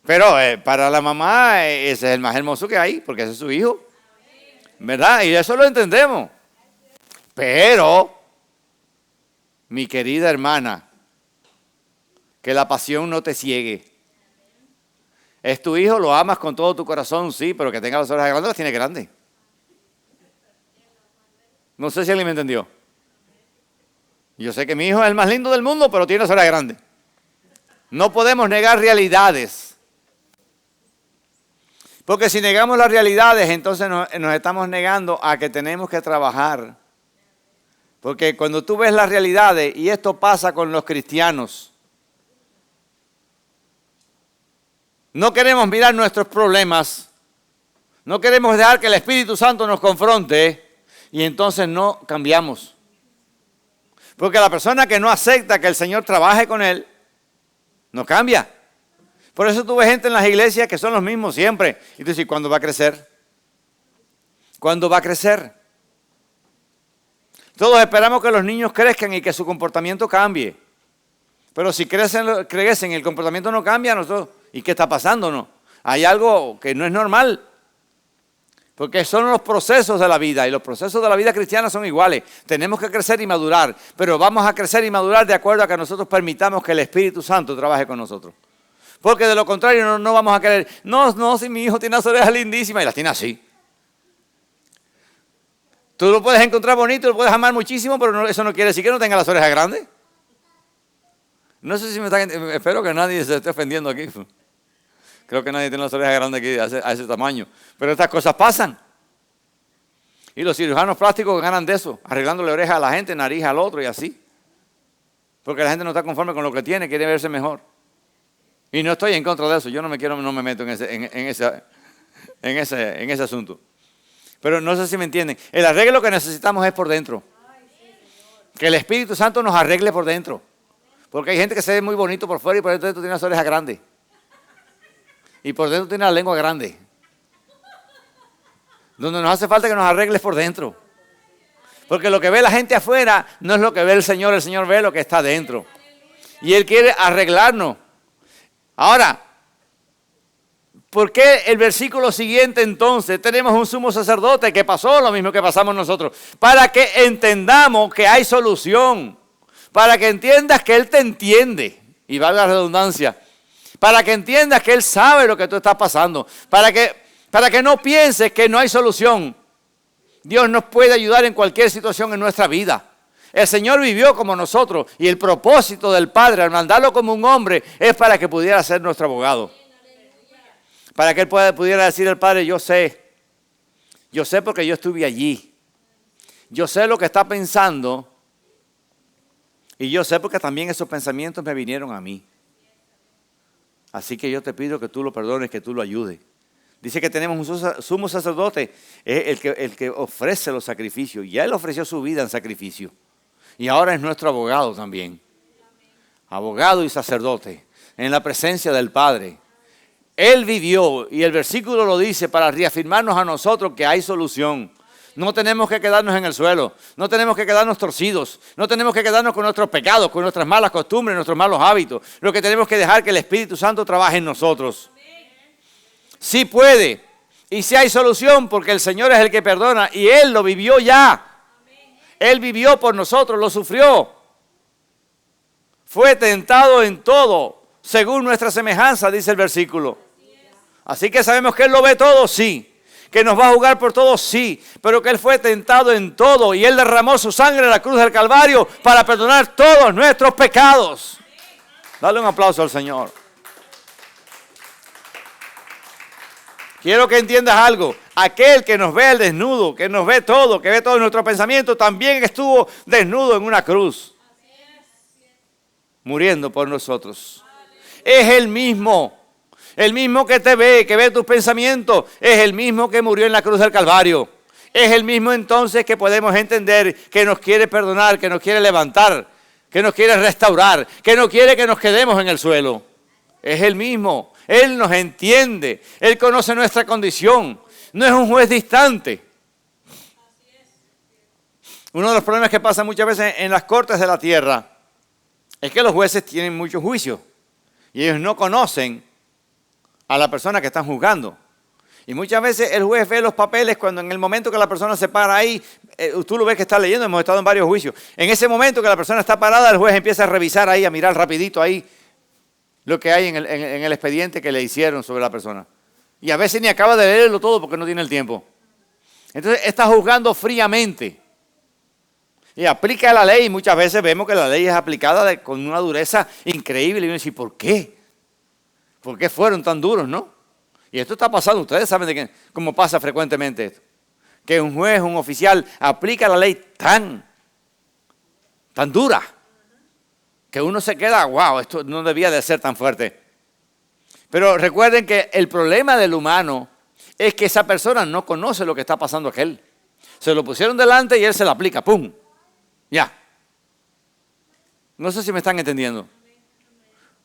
Pero para la mamá ese es el más hermoso que hay porque ese es su hijo. ¿Verdad? Y eso lo entendemos. Pero, mi querida hermana, que la pasión no te ciegue. Es tu hijo, lo amas con todo tu corazón, sí, pero que tenga las orejas grandes, las tiene grandes. No sé si alguien me entendió. Yo sé que mi hijo es el más lindo del mundo, pero tiene las orejas grandes. No podemos negar realidades. Porque si negamos las realidades, entonces nos estamos negando a que tenemos que trabajar. Porque cuando tú ves las realidades, y esto pasa con los cristianos, no queremos mirar nuestros problemas, no queremos dejar que el Espíritu Santo nos confronte y entonces no cambiamos. Porque la persona que no acepta que el Señor trabaje con él, no cambia. Por eso tú ves gente en las iglesias que son los mismos siempre. Y tú dices, ¿cuándo va a crecer? ¿Cuándo va a crecer? Todos esperamos que los niños crezcan y que su comportamiento cambie. Pero si crecen y el comportamiento no cambia, nosotros, ¿y qué está pasando? No, hay algo que no es normal. Porque son los procesos de la vida y los procesos de la vida cristiana son iguales. Tenemos que crecer y madurar, pero vamos a crecer y madurar de acuerdo a que nosotros permitamos que el Espíritu Santo trabaje con nosotros. Porque de lo contrario no vamos a querer, no, si mi hijo tiene las orejas lindísimas y las tiene así. Tú lo puedes encontrar bonito, lo puedes amar muchísimo, pero eso no quiere decir que no tenga las orejas grandes. No sé si espero que nadie se esté ofendiendo aquí. Creo que nadie tiene las orejas grandes aquí a ese tamaño. Pero estas cosas pasan. Y los cirujanos plásticos ganan de eso, arreglándole orejas a la gente, nariz al otro y así. Porque la gente no está conforme con lo que tiene, quiere verse mejor. Y no estoy en contra de eso. Yo no me meto en ese asunto. Pero no sé si me entienden. El arreglo que necesitamos es por dentro. Que el Espíritu Santo nos arregle por dentro. Porque hay gente que se ve muy bonito por fuera y por dentro tiene las orejas grandes. Y por dentro tiene la lengua grande. Donde nos hace falta que nos arregles por dentro. Porque lo que ve la gente afuera no es lo que ve el Señor ve lo que está dentro. Y Él quiere arreglarnos. Ahora, ¿por qué el versículo siguiente entonces tenemos un sumo sacerdote que pasó lo mismo que pasamos nosotros? Para que entendamos que hay solución. Para que entiendas que Él te entiende. Y valga la redundancia. Para que entiendas que Él sabe lo que tú estás pasando. Para que no pienses que no hay solución. Dios nos puede ayudar en cualquier situación en nuestra vida. El Señor vivió como nosotros y el propósito del Padre al mandarlo como un hombre es para que pudiera ser nuestro abogado. Para que Él pudiera decir al Padre, yo sé porque yo estuve allí. Yo sé lo que está pensando y yo sé porque también esos pensamientos me vinieron a mí. Así que yo te pido que tú lo perdones, que tú lo ayudes. Dice que tenemos un sumo sacerdote, es el que ofrece los sacrificios. Ya Él ofreció su vida en sacrificio. Y ahora es nuestro abogado también. Abogado y sacerdote en la presencia del Padre. Él vivió, y el versículo lo dice, para reafirmarnos a nosotros que hay solución. No tenemos que quedarnos en el suelo. No tenemos que quedarnos torcidos. No tenemos que quedarnos con nuestros pecados, con nuestras malas costumbres, nuestros malos hábitos. Lo que tenemos que dejar que el Espíritu Santo trabaje en nosotros. Sí puede. Y sí hay solución porque el Señor es el que perdona y Él lo vivió ya. Él vivió por nosotros, lo sufrió. Fue tentado en todo, según nuestra semejanza, dice el versículo. Así que sabemos que Él lo ve todo, sí. Que nos va a juzgar por todo, sí. Pero que Él fue tentado en todo y Él derramó su sangre en la cruz del Calvario para perdonar todos nuestros pecados. Dale un aplauso al Señor. Quiero que entiendas algo. Aquel que nos ve al desnudo, que nos ve todo, que ve todo nuestro pensamiento, también estuvo desnudo en una cruz. Muriendo por nosotros. Es el mismo que te ve, que ve tus pensamientos, es el mismo que murió en la cruz del Calvario. Es el mismo entonces que podemos entender que nos quiere perdonar, que nos quiere levantar, que nos quiere restaurar, que no quiere que nos quedemos en el suelo. Es el mismo. Él nos entiende. Él conoce nuestra condición. No es un juez distante. Uno de los problemas que pasa muchas veces en las cortes de la tierra es que los jueces tienen mucho juicio y ellos no conocen a la persona que están juzgando. Y muchas veces el juez ve los papeles cuando en el momento que la persona se para ahí, tú lo ves que está leyendo, hemos estado en varios juicios. En ese momento que la persona está parada, el juez empieza a revisar ahí, a mirar rapidito ahí lo que hay en el expediente que le hicieron sobre la persona. Y a veces ni acaba de leerlo todo porque no tiene el tiempo. Entonces está juzgando fríamente. Y aplica la ley. Muchas veces vemos que la ley es aplicada con una dureza increíble. Y uno dice, ¿por qué? ¿Por qué fueron tan duros, no? Y esto está pasando. Ustedes saben cómo pasa frecuentemente esto. Que un juez, un oficial, aplica la ley tan dura. Que uno se queda, wow, esto no debía de ser tan fuerte. Pero recuerden que el problema del humano es que esa persona no conoce lo que está pasando a aquel. Se lo pusieron delante y él se lo aplica, ¡pum! Ya. No sé si me están entendiendo.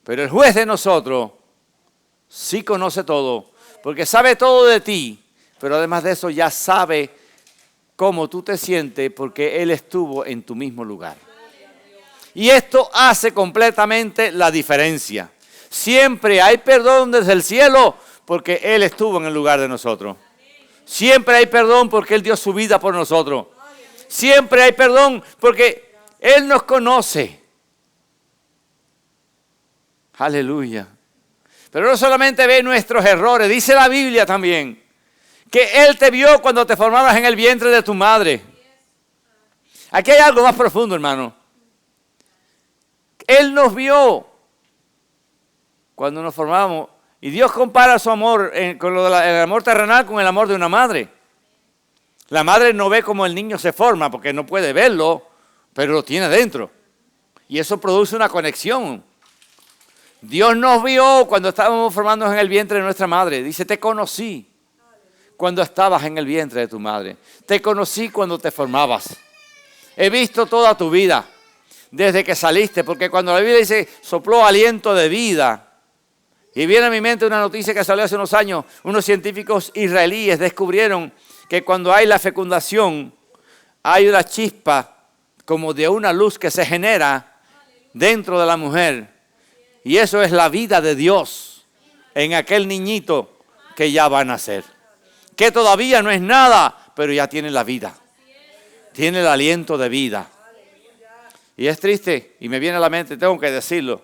Pero el juez de nosotros sí conoce todo, porque sabe todo de ti, pero además de eso ya sabe cómo tú te sientes porque Él estuvo en tu mismo lugar. Y esto hace completamente la diferencia. Siempre hay perdón desde el cielo porque Él estuvo en el lugar de nosotros. Siempre hay perdón porque Él dio su vida por nosotros. Siempre hay perdón porque Él nos conoce. Aleluya. Pero no solamente ve nuestros errores, dice la Biblia también que Él te vio cuando te formabas en el vientre de tu madre. Aquí hay algo más profundo, hermano. Él nos vio cuando nos formamos. Y Dios compara su amor con el amor terrenal con el amor de una madre. La madre no ve cómo el niño se forma porque no puede verlo, pero lo tiene dentro. Y eso produce una conexión. Dios nos vio cuando estábamos formándonos en el vientre de nuestra madre. Dice, te conocí cuando estabas en el vientre de tu madre. Te conocí cuando te formabas. He visto toda tu vida desde que saliste, porque cuando la Biblia dice, sopló aliento de vida, y viene a mi mente una noticia que salió hace unos años, unos científicos israelíes descubrieron que cuando hay la fecundación, hay una chispa como de una luz que se genera dentro de la mujer. Y eso es la vida de Dios en aquel niñito que ya va a nacer. Que todavía no es nada, pero ya tiene la vida. Tiene el aliento de vida. Y es triste, y me viene a la mente, tengo que decirlo.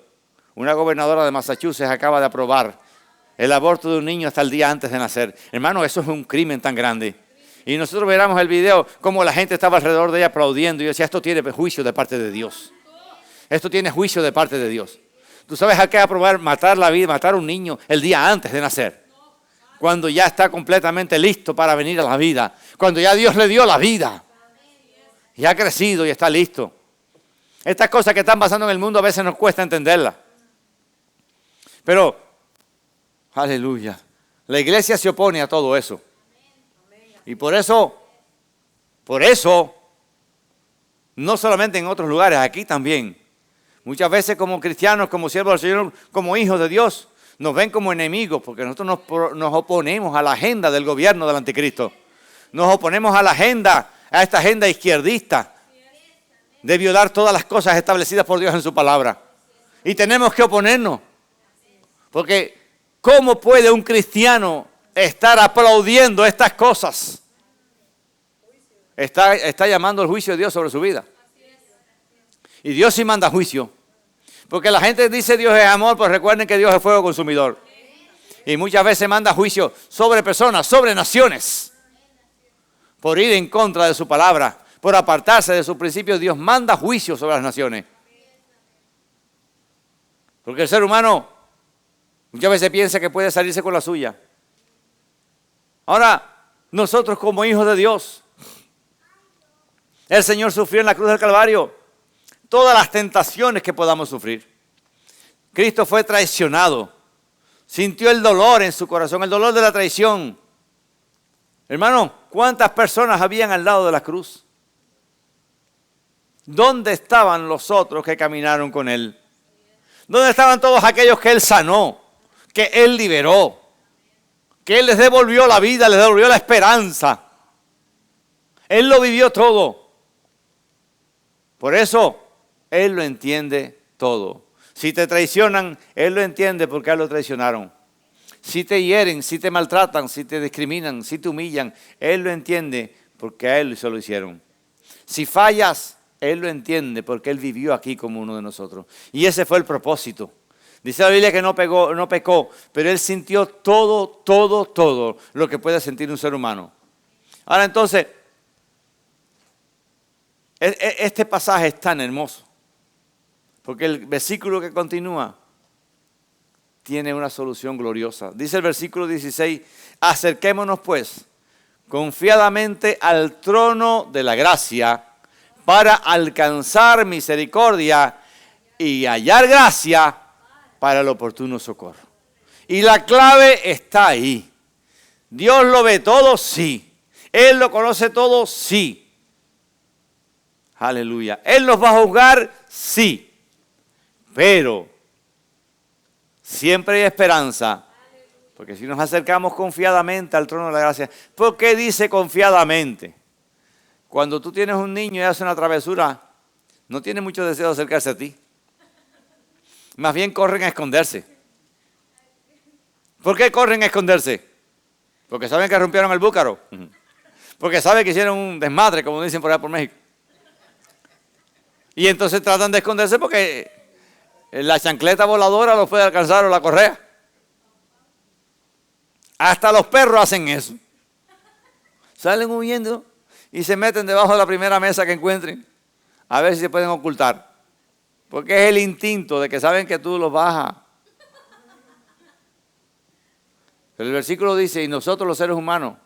Una gobernadora de Massachusetts acaba de aprobar el aborto de un niño hasta el día antes de nacer. Hermano, eso es un crimen tan grande. Y nosotros veíamos el video, como la gente estaba alrededor de ella aplaudiendo. Y yo decía, esto tiene juicio de parte de Dios. Esto tiene juicio de parte de Dios. ¿Tú sabes a qué aprobar matar la vida, matar a un niño el día antes de nacer? Cuando ya está completamente listo para venir a la vida. Cuando ya Dios le dio la vida. Y ha crecido y está listo. Estas cosas que están pasando en el mundo a veces nos cuesta entenderlas. Pero, aleluya, la iglesia se opone a todo eso. Y por eso, no solamente en otros lugares, aquí también. Muchas veces como cristianos, como siervos del Señor, como hijos de Dios, nos ven como enemigos porque nosotros nos oponemos a la agenda del gobierno del anticristo. Nos oponemos a la agenda, a esta agenda izquierdista de violar todas las cosas establecidas por Dios en su palabra. Y tenemos que oponernos. Porque ¿cómo puede un cristiano estar aplaudiendo estas cosas? Está llamando el juicio de Dios sobre su vida. Y Dios sí manda juicio. Porque la gente dice Dios es amor, pues recuerden que Dios es fuego consumidor. Y muchas veces manda juicio sobre personas, sobre naciones. Por ir en contra de su palabra, por apartarse de sus principios, Dios manda juicio sobre las naciones. Porque el ser humano muchas veces piensa que puede salirse con la suya. Ahora, nosotros como hijos de Dios, el Señor sufrió en la cruz del Calvario todas las tentaciones que podamos sufrir. Cristo fue traicionado, sintió el dolor en su corazón, el dolor de la traición. Hermano, ¿cuántas personas habían al lado de la cruz? ¿Dónde estaban los otros que caminaron con Él? ¿Dónde estaban todos aquellos que Él sanó, que Él liberó, que Él les devolvió la vida, les devolvió la esperanza? Él lo vivió todo. Por eso, Él lo entiende todo. Si te traicionan, Él lo entiende porque a Él lo traicionaron. Si te hieren, si te maltratan, si te discriminan, si te humillan, Él lo entiende porque a Él se lo hicieron. Si fallas, Él lo entiende porque Él vivió aquí como uno de nosotros. Y ese fue el propósito. Dice la Biblia que no pecó, pero Él sintió todo lo que puede sentir un ser humano. Ahora entonces, este pasaje es tan hermoso, porque el versículo que continúa tiene una solución gloriosa. Dice el versículo 16, acerquémonos pues confiadamente al trono de la gracia para alcanzar misericordia y hallar gracia para el oportuno socorro. Y la clave está ahí. ¿Dios lo ve todo? Sí. ¿Él lo conoce todo? Sí. Aleluya. ¿Él nos va a juzgar? Sí. Pero siempre hay esperanza. Porque si nos acercamos confiadamente al trono de la gracia. ¿Por qué dice confiadamente? Cuando tú tienes un niño y hace una travesura, no tiene mucho deseo de acercarse a ti. Más bien corren a esconderse. ¿Por qué corren a esconderse? Porque saben que rompieron el búcaro. Porque saben que hicieron un desmadre, como dicen por allá por México. Y entonces tratan de esconderse porque la chancleta voladora los puede alcanzar o la correa. Hasta los perros hacen eso. Salen huyendo y se meten debajo de la primera mesa que encuentren a ver si se pueden ocultar. Porque es el instinto de que saben que tú los vas a... Pero el versículo dice, y nosotros los seres humanos,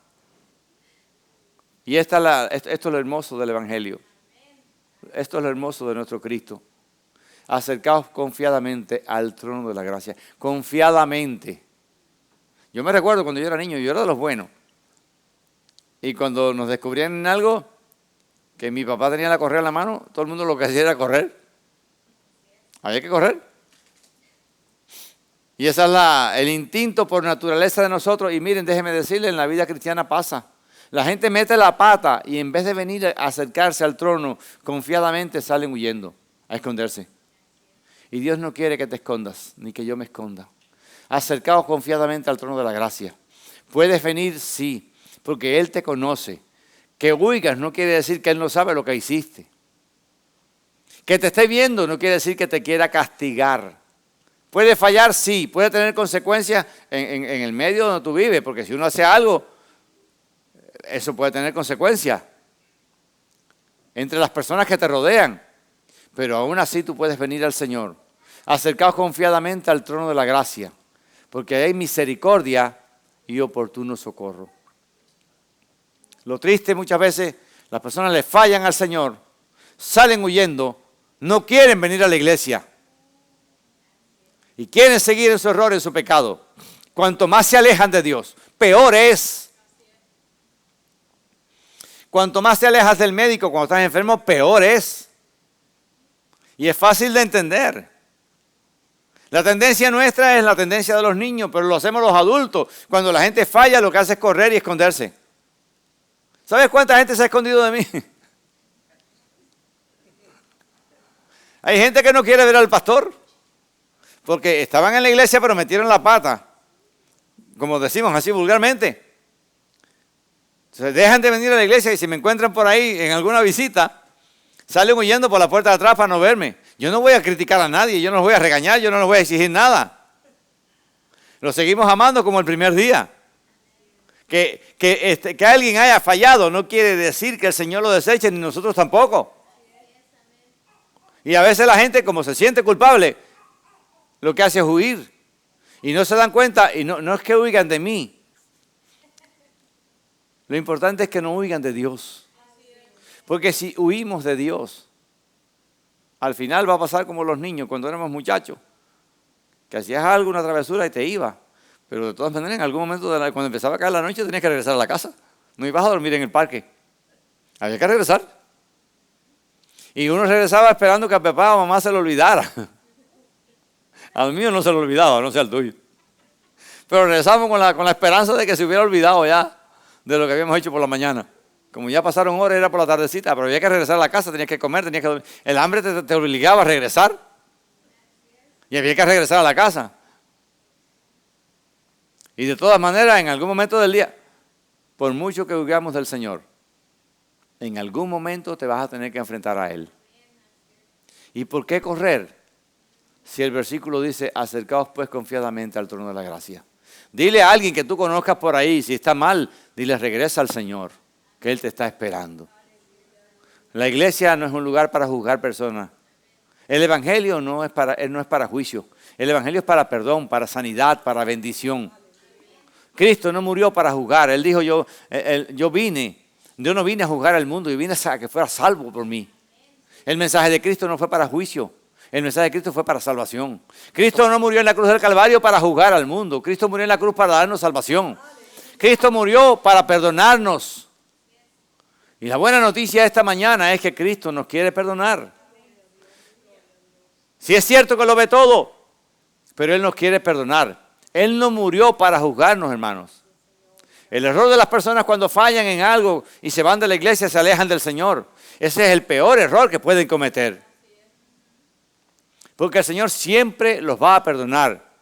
y esto es lo hermoso del Evangelio. Esto es lo hermoso de nuestro Cristo. Acercaos confiadamente al trono de la gracia. Confiadamente. Yo me recuerdo cuando yo era niño, yo era de los buenos. Y cuando nos descubrían en algo, que mi papá tenía la correa en la mano, todo el mundo lo que hacía era correr. Había que correr. Y ese es el instinto por naturaleza de nosotros. Y miren, déjenme decirles, en la vida cristiana pasa. La gente mete la pata y en vez de venir a acercarse al trono, confiadamente salen huyendo, a esconderse. Y Dios no quiere que te escondas, ni que yo me esconda. Acercaos confiadamente al trono de la gracia. ¿Puedes venir? Sí, porque Él te conoce. Que huigas no quiere decir que Él no sabe lo que hiciste. Que te esté viendo no quiere decir que te quiera castigar. ¿Puede fallar? Sí. ¿Puede tener consecuencias en el medio donde tú vives? Porque si uno hace algo, eso puede tener consecuencias entre las personas que te rodean. Pero aún así tú puedes venir al Señor. Acercaos confiadamente al trono de la gracia, porque hay misericordia y oportuno socorro. Lo triste muchas veces, las personas le fallan al Señor, salen huyendo, no quieren venir a la iglesia y quieren seguir en su error, en su pecado. Cuanto más se alejan de Dios, peor es. Cuanto más te alejas del médico cuando estás enfermo, peor es. Y es fácil de entender. La tendencia nuestra es la tendencia de los niños, pero lo hacemos los adultos. Cuando la gente falla, lo que hace es correr y esconderse. ¿Sabes cuánta gente se ha escondido de mí? Hay gente que no quiere ver al pastor, porque estaban en la iglesia pero metieron la pata, como decimos así vulgarmente. Entonces dejan de venir a la iglesia y si me encuentran por ahí en alguna visita, salen huyendo por la puerta de atrás para no verme. Yo no voy a criticar a nadie, yo no los voy a regañar, yo no les voy a exigir nada. Los seguimos amando como el primer día. Que alguien haya fallado no quiere decir que el Señor lo deseche, ni nosotros tampoco. Y a veces la gente, como se siente culpable, lo que hace es huir. Y no se dan cuenta, y no es que huigan de mí. Lo importante es que no huigan de Dios. Porque si huimos de Dios, al final va a pasar como los niños cuando éramos muchachos, que hacías algo, una travesura y te iba. Pero de todas maneras, en algún momento, cuando empezaba a caer la noche, tenías que regresar a la casa. No ibas a dormir en el parque. Había que regresar. Y uno regresaba esperando que a papá o mamá se lo olvidara. Al mío no se lo olvidaba, no sé al tuyo. Pero regresamos con la esperanza de que se hubiera olvidado ya de lo que habíamos hecho por la mañana. Como ya pasaron horas, era por la tardecita, pero había que regresar a la casa, tenías que comer, tenías que dormir. El hambre te obligaba a regresar. Y había que regresar a la casa. Y de todas maneras, en algún momento del día, por mucho que huyamos del Señor, en algún momento te vas a tener que enfrentar a Él. ¿Y por qué correr? Si el versículo dice, acercaos pues confiadamente al trono de la gracia. Dile a alguien que tú conozcas por ahí, si está mal, dile regresa al Señor, que Él te está esperando. La iglesia no es un lugar para juzgar personas. El evangelio no es para juicio. El evangelio es para perdón, para sanidad, para bendición. Cristo no murió para juzgar. Él dijo, yo no vine a juzgar al mundo, yo vine a que fuera salvo por mí. El mensaje de Cristo no fue para juicio. El mensaje de Cristo fue para salvación. Cristo no murió en la cruz del Calvario para juzgar al mundo. Cristo murió en la cruz para darnos salvación. Cristo murió para perdonarnos. Y la buena noticia esta mañana es que Cristo nos quiere perdonar. Sí es cierto que lo ve todo, pero Él nos quiere perdonar. Él no murió para juzgarnos, hermanos. El error de las personas cuando fallan en algo y se van de la iglesia, se alejan del Señor. Ese es el peor error que pueden cometer. Porque el Señor siempre los va a perdonar.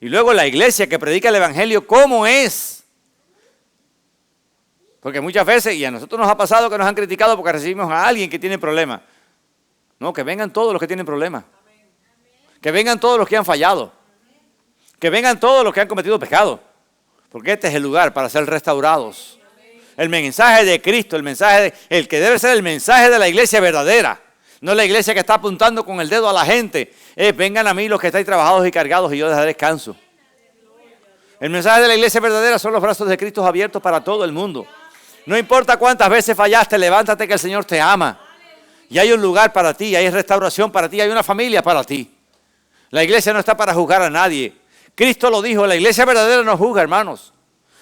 Y luego la iglesia que predica el evangelio, ¿cómo es? Porque muchas veces, y a nosotros nos ha pasado que nos han criticado porque recibimos a alguien que tiene problemas. No, que vengan todos los que tienen problemas. Que vengan todos los que han fallado. Que vengan todos los que han cometido pecado. Porque este es el lugar para ser restaurados. El mensaje de Cristo, el que debe ser el mensaje de la iglesia verdadera. No la iglesia que está apuntando con el dedo a la gente. Vengan a mí los que estáis trabajados y cargados y yo les daré descanso. El mensaje de la iglesia verdadera son los brazos de Cristo abiertos para todo el mundo. No importa cuántas veces fallaste, levántate que el Señor te ama. Y hay un lugar para ti, hay restauración para ti, hay una familia para ti. La iglesia no está para juzgar a nadie. Cristo lo dijo, la iglesia verdadera no juzga, hermanos.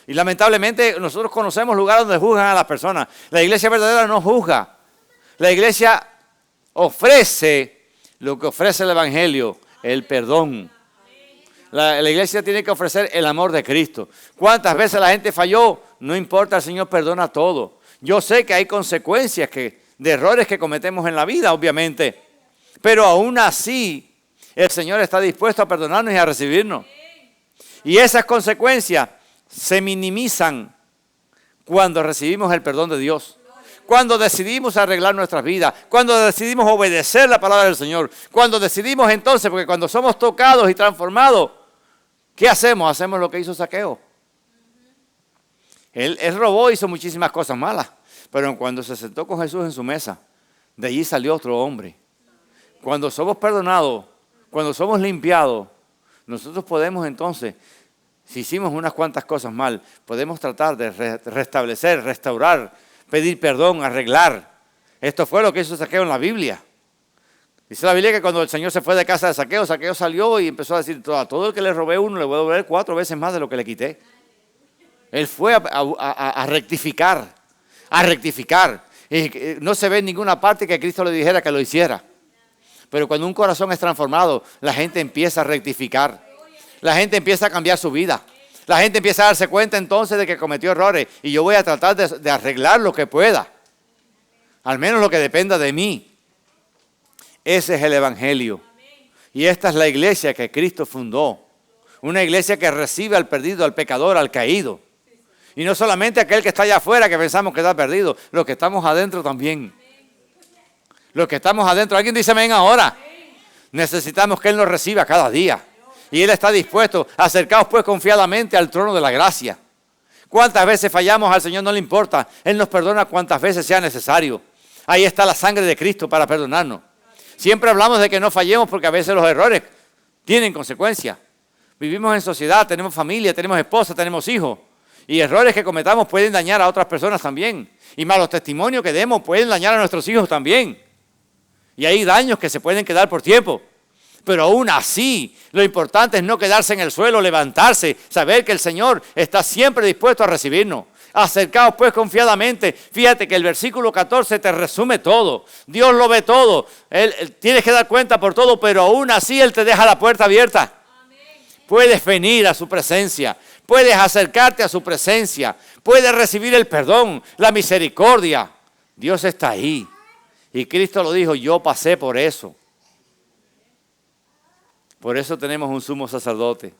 Y lamentablemente nosotros conocemos lugares donde juzgan a las personas. La iglesia verdadera no juzga. La iglesia ofrece lo que ofrece el evangelio, el perdón. La iglesia tiene que ofrecer el amor de Cristo. ¿Cuántas veces la gente falló? No importa, el Señor perdona todo. Yo sé que hay consecuencias de errores que cometemos en la vida, obviamente. Pero aún así, el Señor está dispuesto a perdonarnos y a recibirnos. Y esas consecuencias se minimizan cuando recibimos el perdón de Dios. Cuando decidimos arreglar nuestras vidas, cuando decidimos obedecer la palabra del Señor, cuando decidimos entonces, porque cuando somos tocados y transformados, ¿qué hacemos? Hacemos lo que hizo Zaqueo. Él robó, hizo muchísimas cosas malas, pero cuando se sentó con Jesús en su mesa, de allí salió otro hombre. Cuando somos perdonados, cuando somos limpiados, nosotros podemos entonces, si hicimos unas cuantas cosas mal, podemos tratar de restablecer, restaurar, pedir perdón, arreglar. Esto fue lo que hizo Zaqueo en la Biblia. Dice la Biblia que cuando el Señor se fue de casa de Zaqueo, Zaqueo salió y empezó a decir, a todo el que le robé uno le voy a devolver 4 veces más de lo que le quité. Él fue a rectificar, a rectificar. Y no se ve en ninguna parte que Cristo le dijera que lo hiciera. Pero cuando un corazón es transformado, la gente empieza a rectificar. La gente empieza a cambiar su vida. La gente empieza a darse cuenta entonces de que cometió errores. Y yo voy a tratar de arreglar lo que pueda. Al menos lo que dependa de mí. Ese es el evangelio. Y esta es la iglesia que Cristo fundó. Una iglesia que recibe al perdido, al pecador, al caído. Y no solamente aquel que está allá afuera que pensamos que está perdido. Los que estamos adentro también. Los que estamos adentro. ¿Alguien dice amén ahora? Necesitamos que Él nos reciba cada día. Y Él está dispuesto. Acercaos pues confiadamente al trono de la gracia. ¿Cuántas veces fallamos? Al Señor no le importa. Él nos perdona cuantas veces sea necesario. Ahí está la sangre de Cristo para perdonarnos. Siempre hablamos de que no fallemos porque a veces los errores tienen consecuencias. Vivimos en sociedad, tenemos familia, tenemos esposa, tenemos hijos. Y errores que cometamos pueden dañar a otras personas también. Y malos testimonios que demos pueden dañar a nuestros hijos también. Y hay daños que se pueden quedar por tiempo. Pero aún así, lo importante es no quedarse en el suelo, levantarse, saber que el Señor está siempre dispuesto a recibirnos. Acercaos pues confiadamente. Fíjate que el versículo 14 te resume todo. Dios lo ve todo. Él tienes que dar cuenta por todo, pero aún así Él te deja la puerta abierta. Puedes venir a su presencia, puedes acercarte a su presencia, puedes recibir el perdón, la misericordia. Dios está ahí. Y Cristo lo dijo, yo pasé por eso. Por eso tenemos un sumo sacerdote.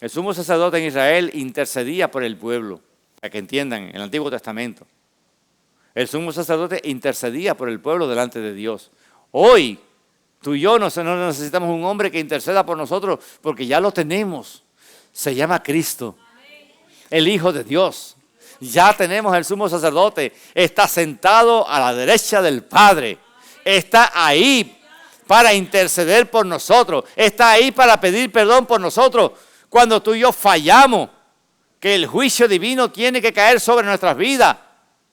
El sumo sacerdote en Israel intercedía por el pueblo, para que entiendan, en el Antiguo Testamento. El sumo sacerdote intercedía por el pueblo delante de Dios. Hoy, tú y yo no necesitamos un hombre que interceda por nosotros porque ya lo tenemos. Se llama Cristo, el Hijo de Dios. Ya tenemos el sumo sacerdote. Está sentado a la derecha del Padre. Está ahí para interceder por nosotros. Está ahí para pedir perdón por nosotros. Cuando tú y yo fallamos, que el juicio divino tiene que caer sobre nuestras vidas.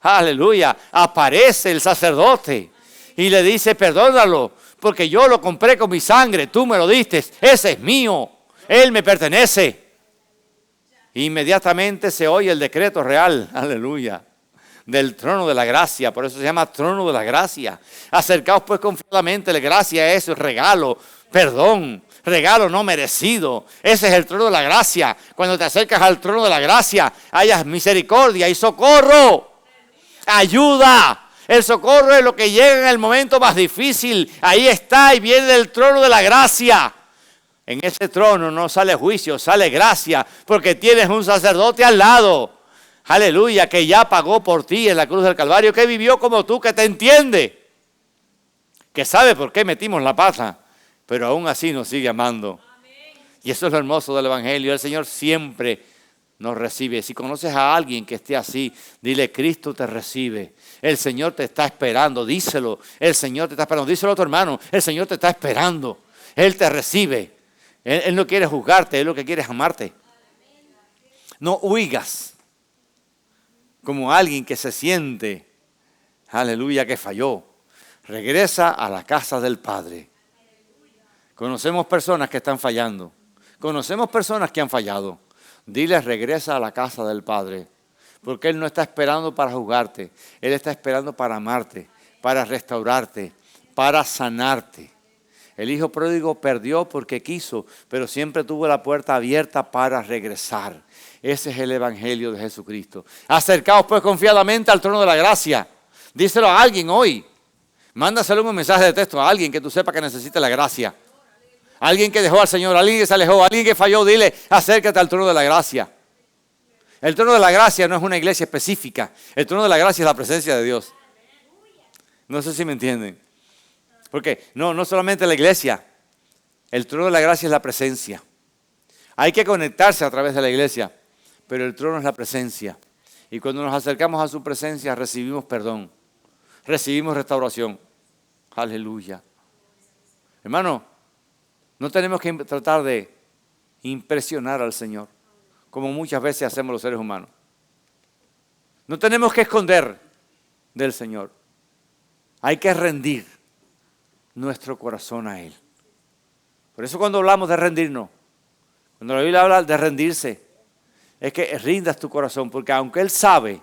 Aleluya. Aparece el sacerdote y le dice, perdónalo. Porque yo lo compré con mi sangre, tú me lo diste, ese es mío, él me pertenece. Inmediatamente se oye el decreto real, aleluya, del trono de la gracia, por eso se llama trono de la gracia. Acercaos pues confiadamente, la gracia es regalo, perdón, regalo no merecido. Ese es el trono de la gracia. Cuando te acercas al trono de la gracia, hayas misericordia y socorro, ayuda. El socorro es lo que llega en el momento más difícil. Ahí está y viene del trono de la gracia. En ese trono no sale juicio, sale gracia, porque tienes un sacerdote al lado. Aleluya, que ya pagó por ti en la cruz del Calvario, que vivió como tú, que te entiende, que sabe por qué metimos la pata, pero aún así nos sigue amando. Y eso es lo hermoso del Evangelio. El Señor siempre nos recibe. Si conoces a alguien que esté así, dile, Cristo te recibe. El Señor te está esperando, díselo. El Señor te está esperando, díselo a tu hermano. El Señor te está esperando. Él te recibe. Él no quiere juzgarte, Él lo que quiere es amarte. No huigas como alguien que se siente, aleluya, que falló. Regresa a la casa del Padre. Conocemos personas que están fallando. Conocemos personas que han fallado. Diles, regresa a la casa del Padre. Porque Él no está esperando para juzgarte. Él está esperando para amarte, para restaurarte, para sanarte. El hijo pródigo perdió porque quiso, pero siempre tuvo la puerta abierta para regresar. Ese es el evangelio de Jesucristo. Acercaos pues confiadamente al trono de la gracia. Díselo a alguien hoy. Mándaselo un mensaje de texto a alguien que tú sepas que necesita la gracia. Alguien que dejó al Señor, alguien que se alejó, alguien que falló, dile, acércate al trono de la gracia. El trono de la gracia no es una iglesia específica. El trono de la gracia es la presencia de Dios. No sé si me entienden. Porque no solamente la iglesia. El trono de la gracia es la presencia. Hay que conectarse a través de la iglesia. Pero el trono es la presencia. Y cuando nos acercamos a su presencia recibimos perdón. Recibimos restauración. Aleluya. Hermano, no tenemos que tratar de impresionar al Señor, como muchas veces hacemos los seres humanos. No tenemos que esconder del Señor. Hay que rendir nuestro corazón a Él. Por eso cuando hablamos de rendirnos, cuando la Biblia habla de rendirse, es que rindas tu corazón, porque aunque Él sabe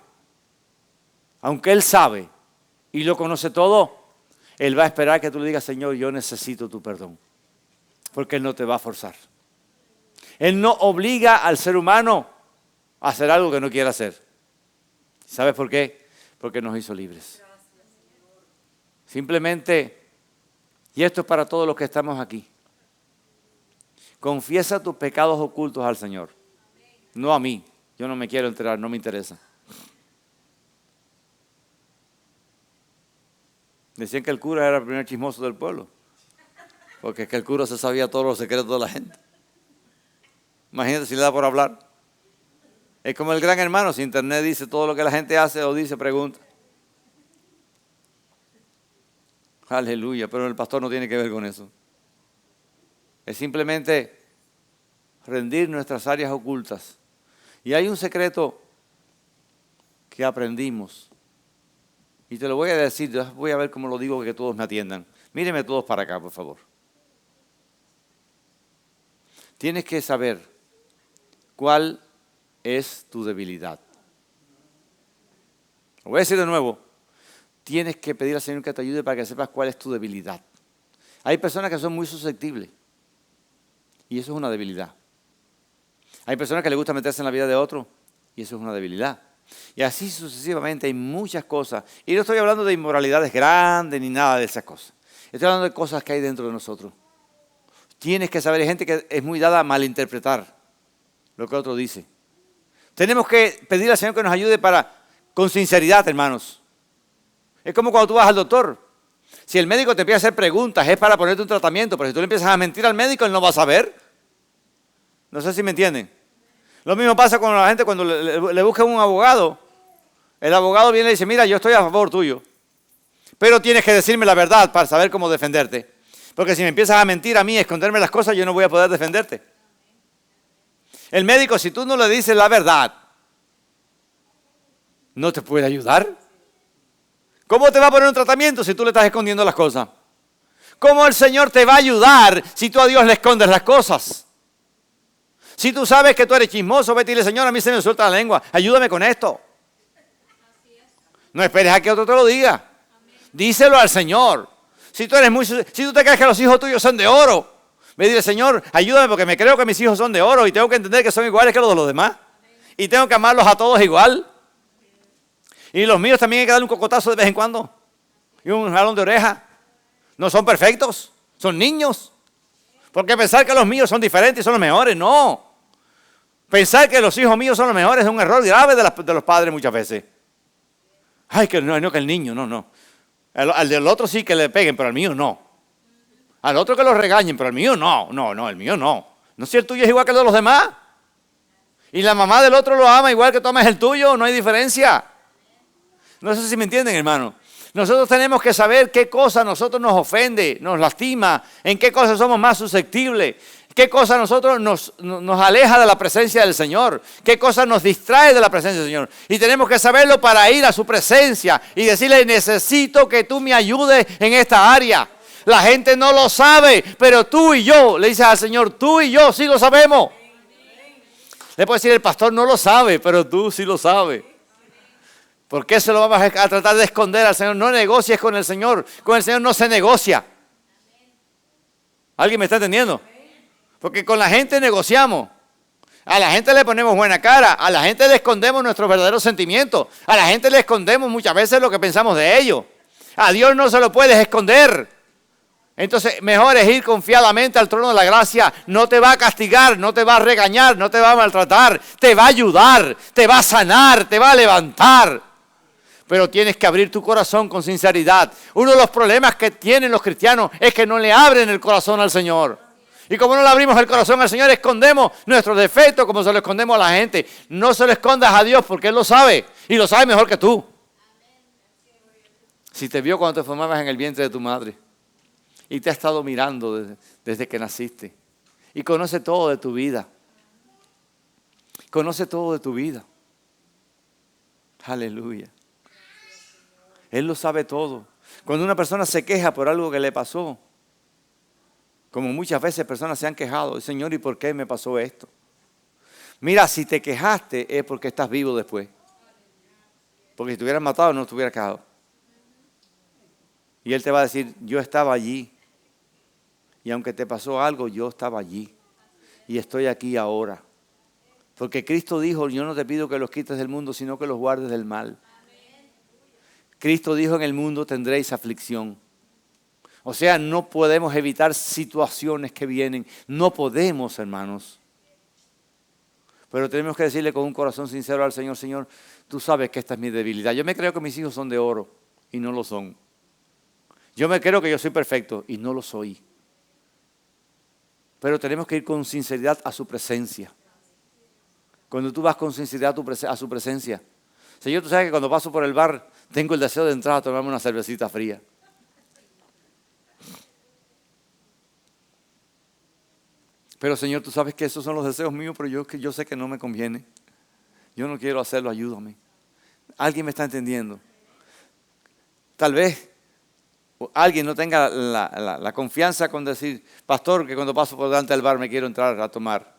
y lo conoce todo, Él va a esperar que tú le digas, Señor, yo necesito tu perdón. Porque Él no te va a forzar. Él no obliga al ser humano a hacer algo que no quiere hacer. ¿Sabes por qué? Porque nos hizo libres. Simplemente, y esto es para todos los que estamos aquí, confiesa tus pecados ocultos al Señor. No a mí. Yo no me quiero enterar, no me interesa. Decían que el cura era el primer chismoso del pueblo. Porque es que el cura se sabía todos los secretos de la gente. Imagínate si le da por hablar. Es como el gran hermano, si internet dice todo lo que la gente hace o dice, pregunta. Aleluya, pero el pastor no tiene que ver con eso. Es simplemente rendir nuestras áreas ocultas. Y hay un secreto que aprendimos. Y te lo voy a decir, voy a ver cómo lo digo que todos me atiendan. Mírenme todos para acá, por favor. Tienes que saber cuál es tu debilidad. Lo voy a decir de nuevo. Tienes que pedir al Señor que te ayude para que sepas cuál es tu debilidad. Hay personas que son muy susceptibles. Y eso es una debilidad. Hay personas que les gusta meterse en la vida de otro. Y eso es una debilidad. Y así sucesivamente hay muchas cosas. Y no estoy hablando de inmoralidades grandes ni nada de esas cosas. Estoy hablando de cosas que hay dentro de nosotros. Tienes que saber, hay gente que es muy dada a malinterpretar lo que otro dice. Tenemos que pedir al Señor que nos ayude con sinceridad, hermanos. Es como cuando tú vas al doctor. Si el médico te empieza a hacer preguntas, es para ponerte un tratamiento, pero si tú le empiezas a mentir al médico, él no va a saber. No sé si me entienden. Lo mismo pasa con la gente cuando le buscan un abogado. El abogado viene y dice, mira, yo estoy a favor tuyo, pero tienes que decirme la verdad para saber cómo defenderte. Porque si me empiezas a mentir a mí, a esconderme las cosas, yo no voy a poder defenderte. El médico, si tú no le dices la verdad, no te puede ayudar. ¿Cómo te va a poner un tratamiento si tú le estás escondiendo las cosas? ¿Cómo el Señor te va a ayudar si tú a Dios le escondes las cosas? Si tú sabes que tú eres chismoso, vete y dile, Señor, a mí se me suelta la lengua, ayúdame con esto. No esperes a que otro te lo diga. Díselo al Señor. Si tú te crees que los hijos tuyos son de oro, ve y dile, Señor, ayúdame porque me creo que mis hijos son de oro y tengo que entender que son iguales que los de los demás. Y tengo que amarlos a todos igual. Y los míos también hay que darle un cocotazo de vez en cuando. Y un jalón de oreja. No son perfectos, son niños. Porque pensar que los míos son diferentes y son los mejores, no. Pensar que los hijos míos son los mejores es un error grave de los padres muchas veces. Ay, que no, que el niño, no. Al del otro sí que le peguen, pero al mío no. Al otro que lo regañen, pero al mío no, el mío no. No sé si el tuyo es igual que el de los demás. Y la mamá del otro lo ama igual que tú amas el tuyo, no hay diferencia. No sé si me entienden, hermano. Nosotros tenemos que saber qué cosa a nosotros nos ofende, nos lastima, en qué cosas somos más susceptibles, ¿Qué cosa a nosotros nos aleja de la presencia del Señor? ¿Qué cosa nos distrae de la presencia del Señor? Y tenemos que saberlo para ir a su presencia y decirle, necesito que tú me ayudes en esta área. La gente no lo sabe, pero tú y yo, le dices al Señor, tú y yo sí lo sabemos. Le puede decir, el pastor no lo sabe, pero tú sí lo sabes. ¿Por qué se lo vamos a tratar de esconder al Señor? No negocies con el Señor no se negocia. ¿Alguien me está entendiendo? Porque con la gente negociamos. A la gente le ponemos buena cara. A la gente le escondemos nuestros verdaderos sentimientos. A la gente le escondemos muchas veces lo que pensamos de ellos. A Dios no se lo puedes esconder. Entonces, mejor es ir confiadamente al trono de la gracia. No te va a castigar, no te va a regañar, no te va a maltratar. Te va a ayudar, te va a sanar, te va a levantar. Pero tienes que abrir tu corazón con sinceridad. Uno de los problemas que tienen los cristianos es que no le abren el corazón al Señor. Y como no le abrimos el corazón al Señor, escondemos nuestros defectos como se lo escondemos a la gente. No se lo escondas a Dios porque Él lo sabe. Y lo sabe mejor que tú. Si te vio cuando te formabas en el vientre de tu madre. Y te ha estado mirando desde que naciste. Y conoce todo de tu vida. Conoce todo de tu vida. Aleluya. Él lo sabe todo. Cuando una persona se queja por algo que le pasó, como muchas veces personas se han quejado, Señor, ¿y por qué me pasó esto? Mira, si te quejaste es porque estás vivo después. Porque si te hubieras matado no te hubieras quejado. Y Él te va a decir, yo estaba allí. Y aunque te pasó algo, yo estaba allí. Y estoy aquí ahora. Porque Cristo dijo, yo no te pido que los quites del mundo, sino que los guardes del mal. Cristo dijo, en el mundo tendréis aflicción. O sea, no podemos evitar situaciones que vienen. No podemos, hermanos. Pero tenemos que decirle con un corazón sincero al Señor, Señor, tú sabes que esta es mi debilidad. Yo me creo que mis hijos son de oro y no lo son. Yo me creo que yo soy perfecto y no lo soy. Pero tenemos que ir con sinceridad a su presencia. Cuando tú vas con sinceridad a su presencia. Señor, tú sabes que cuando paso por el bar tengo el deseo de entrar a tomarme una cervecita fría. Pero Señor, tú sabes que esos son los deseos míos, pero yo sé que no me conviene. Yo no quiero hacerlo, ayúdame. ¿Alguien me está entendiendo? Tal vez alguien no tenga la confianza con decir, pastor, que cuando paso por delante del bar me quiero entrar a tomar.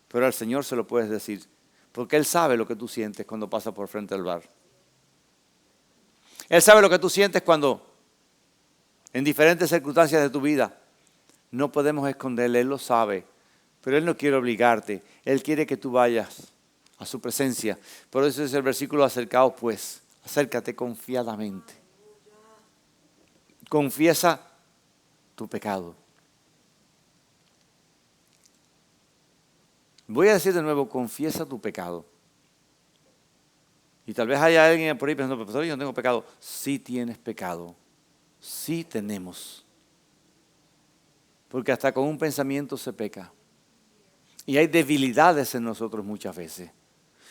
Pero al Señor se lo puedes decir, porque Él sabe lo que tú sientes cuando pasas por frente del bar. Él sabe lo que tú sientes cuando, en diferentes circunstancias de tu vida, no podemos esconderle, Él lo sabe, pero Él no quiere obligarte, Él quiere que tú vayas a su presencia. Por eso es el versículo, acercaos pues, acércate confiadamente. Confiesa tu pecado. Voy a decir de nuevo, confiesa tu pecado. Y tal vez haya alguien por ahí pensando, pastor, yo no tengo pecado. Sí tienes pecado, sí tenemos. Porque hasta con un pensamiento se peca. Y hay debilidades en nosotros muchas veces.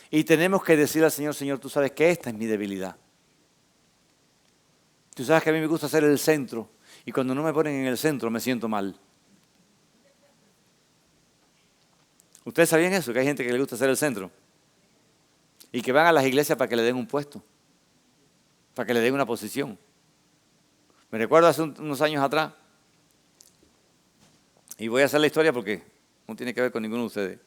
Y tenemos que decir al Señor, Señor, tú sabes que esta es mi debilidad. Tú sabes que a mí me gusta ser el centro. Y cuando no me ponen en el centro me siento mal. ¿Ustedes sabían eso? Que hay gente que le gusta ser el centro. Y que van a las iglesias para que le den un puesto. Para que le den una posición. Me recuerdo hace unos años atrás. Y voy a hacer la historia porque no tiene que ver con ninguno de ustedes.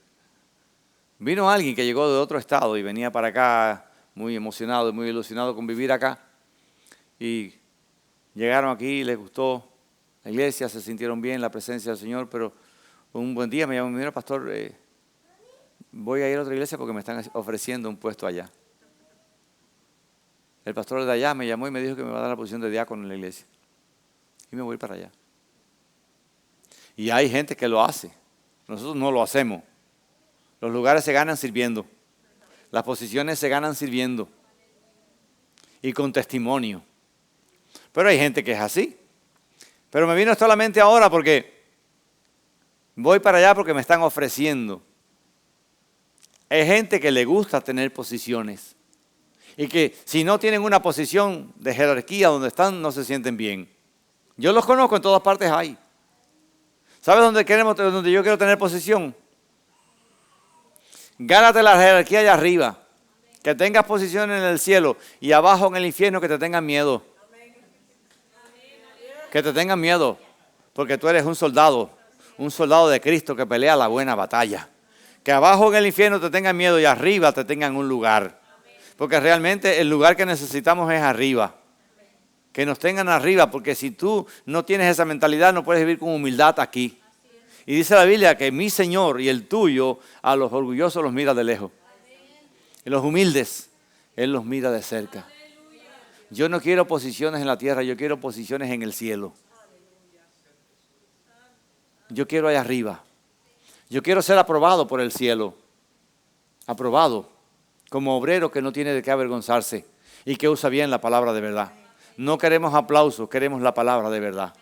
Vino alguien que llegó de otro estado y venía para acá muy emocionado y muy ilusionado con vivir acá. Y llegaron aquí, les gustó la iglesia, se sintieron bien, la presencia del Señor, pero un buen día me llamó, mira pastor, voy a ir a otra iglesia porque me están ofreciendo un puesto allá. El pastor de allá me llamó y me dijo que me va a dar la posición de diácono en la iglesia. Y me voy para allá. Y hay gente que lo hace. Nosotros no lo hacemos. Los lugares se ganan sirviendo. Las posiciones se ganan sirviendo. Y con testimonio. Pero hay gente que es así. Pero me vino solamente ahora porque voy para allá porque me están ofreciendo. Hay gente que le gusta tener posiciones. Y que si no tienen una posición de jerarquía donde están, no se sienten bien. Yo los conozco, en todas partes hay. ¿Sabes dónde yo quiero tener posición? Gánate la jerarquía allá arriba. Que tengas posición en el cielo y abajo en el infierno que te tengan miedo. Que te tengan miedo. Porque tú eres un soldado de Cristo que pelea la buena batalla. Que abajo en el infierno te tengan miedo y arriba te tengan un lugar. Porque realmente el lugar que necesitamos es arriba. Que nos tengan arriba, porque si tú no tienes esa mentalidad no puedes vivir con humildad aquí. Y dice la Biblia que mi Señor y el tuyo a los orgullosos los mira de lejos. Y los humildes, Él los mira de cerca. Yo no quiero posiciones en la tierra, yo quiero posiciones en el cielo. Yo quiero allá arriba. Yo quiero ser aprobado por el cielo. Aprobado. Como obrero que no tiene de qué avergonzarse y que usa bien la palabra de verdad. No queremos aplausos, queremos la palabra de verdad.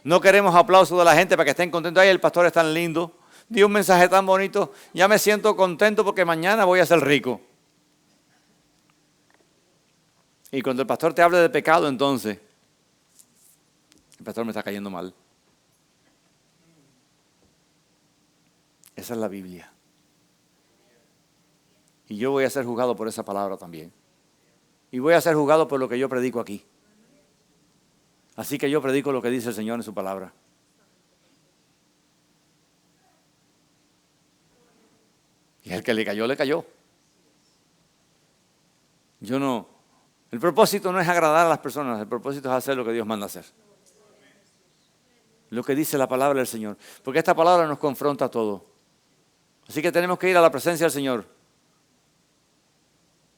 No queremos aplausos de la gente para que estén contentos. Ay, el pastor es tan lindo, dio un mensaje tan bonito. Ya me siento contento porque mañana voy a ser rico. Y cuando el pastor te hable de pecado, entonces, el pastor me está cayendo mal. Esa es la Biblia. Y yo voy a ser juzgado por esa palabra también. Y voy a ser juzgado por lo que yo predico aquí. Así que yo predico lo que dice el Señor en su palabra. Y el que le cayó, le cayó. El propósito no es agradar a las personas, el propósito es hacer lo que Dios manda hacer. Lo que dice la palabra del Señor. Porque esta palabra nos confronta a todos. Así que tenemos que ir a la presencia del Señor.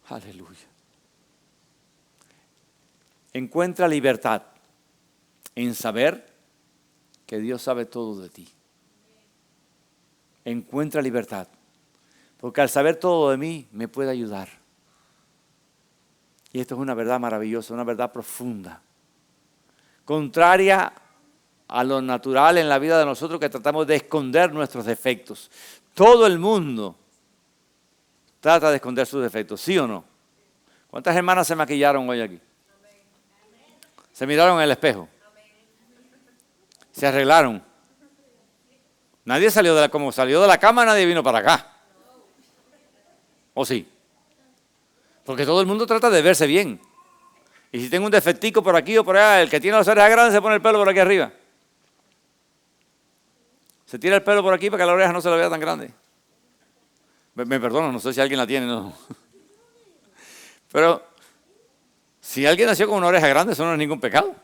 Aleluya. Encuentra libertad en saber que Dios sabe todo de ti. Encuentra libertad. Porque al saber todo de mí, me puede ayudar. Y esto es una verdad maravillosa, una verdad profunda. Contraria a lo natural en la vida de nosotros que tratamos de esconder nuestros defectos. Todo el mundo trata de esconder sus defectos, ¿sí o no? ¿Cuántas hermanas se maquillaron hoy aquí? Se miraron en el espejo. Se arreglaron. Nadie salió como salió de la cama, nadie vino para acá. ¿O sí? Porque todo el mundo trata de verse bien. Y si tengo un defectico por aquí o por allá, el que tiene las orejas grandes se pone el pelo por aquí arriba. Se tira el pelo por aquí para que la oreja no se la vea tan grande. Me perdono, no sé si alguien la tiene, no. Pero si alguien nació con una oreja grande, eso no es ningún pecado.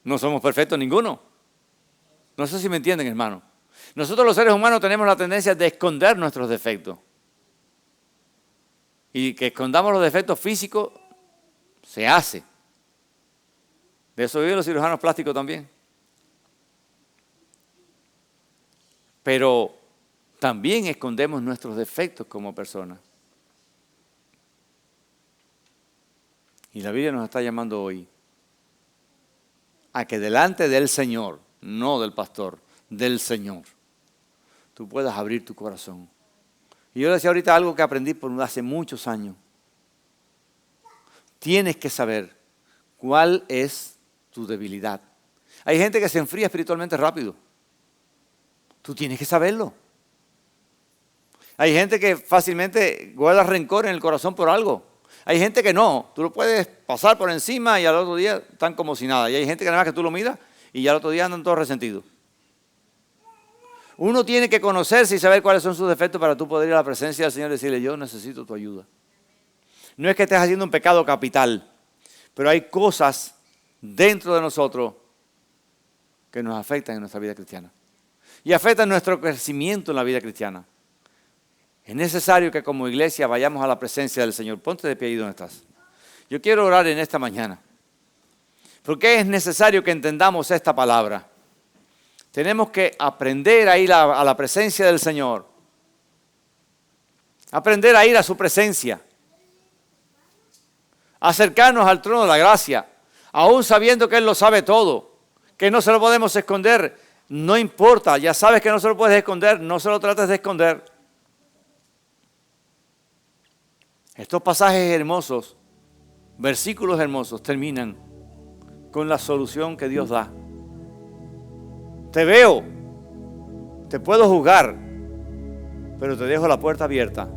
No somos perfectos ninguno. No sé si me entienden, hermano. Nosotros los seres humanos tenemos la tendencia de esconder nuestros defectos. Y que escondamos los defectos físicos se hace. De eso viven los cirujanos plásticos también. Pero también escondemos nuestros defectos como personas. Y la Biblia nos está llamando hoy a que delante del Señor, no del pastor, del Señor, tú puedas abrir tu corazón. Y yo decía ahorita algo que aprendí por hace muchos años. Tienes que saber cuál es tu debilidad. Hay gente que se enfría espiritualmente rápido. Tú tienes que saberlo. Hay gente que fácilmente guarda rencor en el corazón por algo. Hay gente que no. Tú lo puedes pasar por encima y al otro día están como si nada. Y hay gente que nada más que tú lo miras y ya al otro día andan todos resentidos. Uno tiene que conocerse y saber cuáles son sus defectos para tú poder ir a la presencia del Señor y decirle, yo necesito tu ayuda. No es que estés haciendo un pecado capital, pero hay cosas dentro de nosotros que nos afectan en nuestra vida cristiana. Y afectan nuestro crecimiento en la vida cristiana. Es necesario que como iglesia vayamos a la presencia del Señor. Ponte de pie ahí donde estás. Yo quiero orar en esta mañana. Porque es necesario que entendamos esta palabra. Tenemos que aprender a ir a la presencia del Señor. Aprender a ir a su presencia. Acercarnos al trono de la gracia. Aún sabiendo que Él lo sabe todo. Que no se lo podemos esconder. No importa, ya sabes que no se lo puedes esconder. No se lo trates de esconder. Estos pasajes hermosos, versículos hermosos, terminan con la solución que Dios da. te veo, te puedo juzgar, pero te dejo la puerta abierta.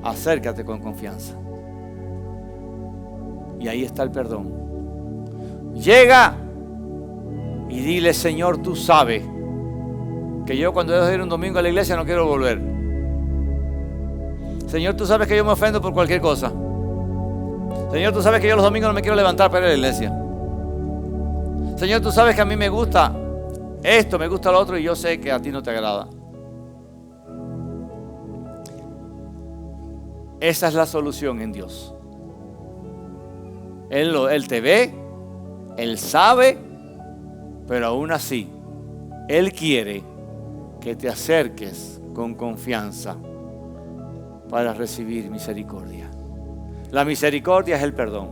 Acércate con confianza. Y ahí está el perdón. Llega y dile: Señor, tú sabes que yo cuando dejo de ir un domingo a la iglesia no quiero volver. Señor, tú sabes que yo me ofendo por cualquier cosa. Señor, tú sabes que yo los domingos no me quiero levantar para ir a la iglesia. Señor, tú sabes que a mí me gusta esto, me gusta lo otro, y yo sé que a ti no te agrada. Esa es la solución en Dios. Él te ve, Él sabe, pero aún así, Él quiere que te acerques con confianza para recibir misericordia. La misericordia es el perdón.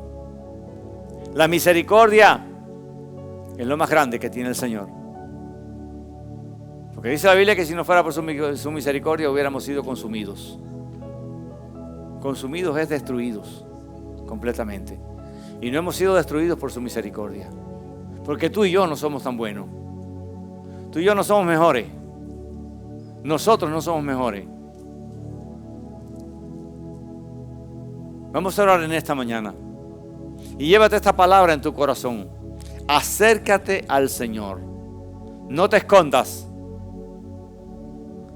La misericordia es lo más grande que tiene el Señor. Porque dice la Biblia que si no fuera por su misericordia hubiéramos sido consumidos. Consumidos es destruidos completamente. Y no hemos sido destruidos por su misericordia. Porque tú y yo no somos tan buenos. Tú y yo no somos mejores. Nosotros no somos mejores. Vamos a orar en esta mañana. Y llévate esta palabra en tu corazón. Acércate al Señor. No te escondas.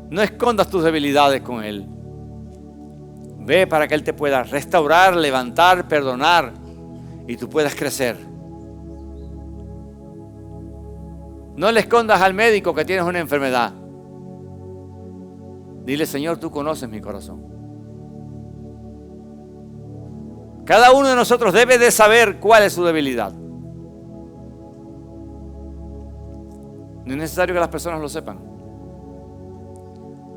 No escondas tus debilidades con Él. Ve para que Él te pueda restaurar, levantar, perdonar y tú puedas crecer. No le escondas al médico que tienes una enfermedad. Dile: Señor, tú conoces mi corazón. Cada uno de nosotros debe de saber cuál es su debilidad. No es necesario que las personas lo sepan.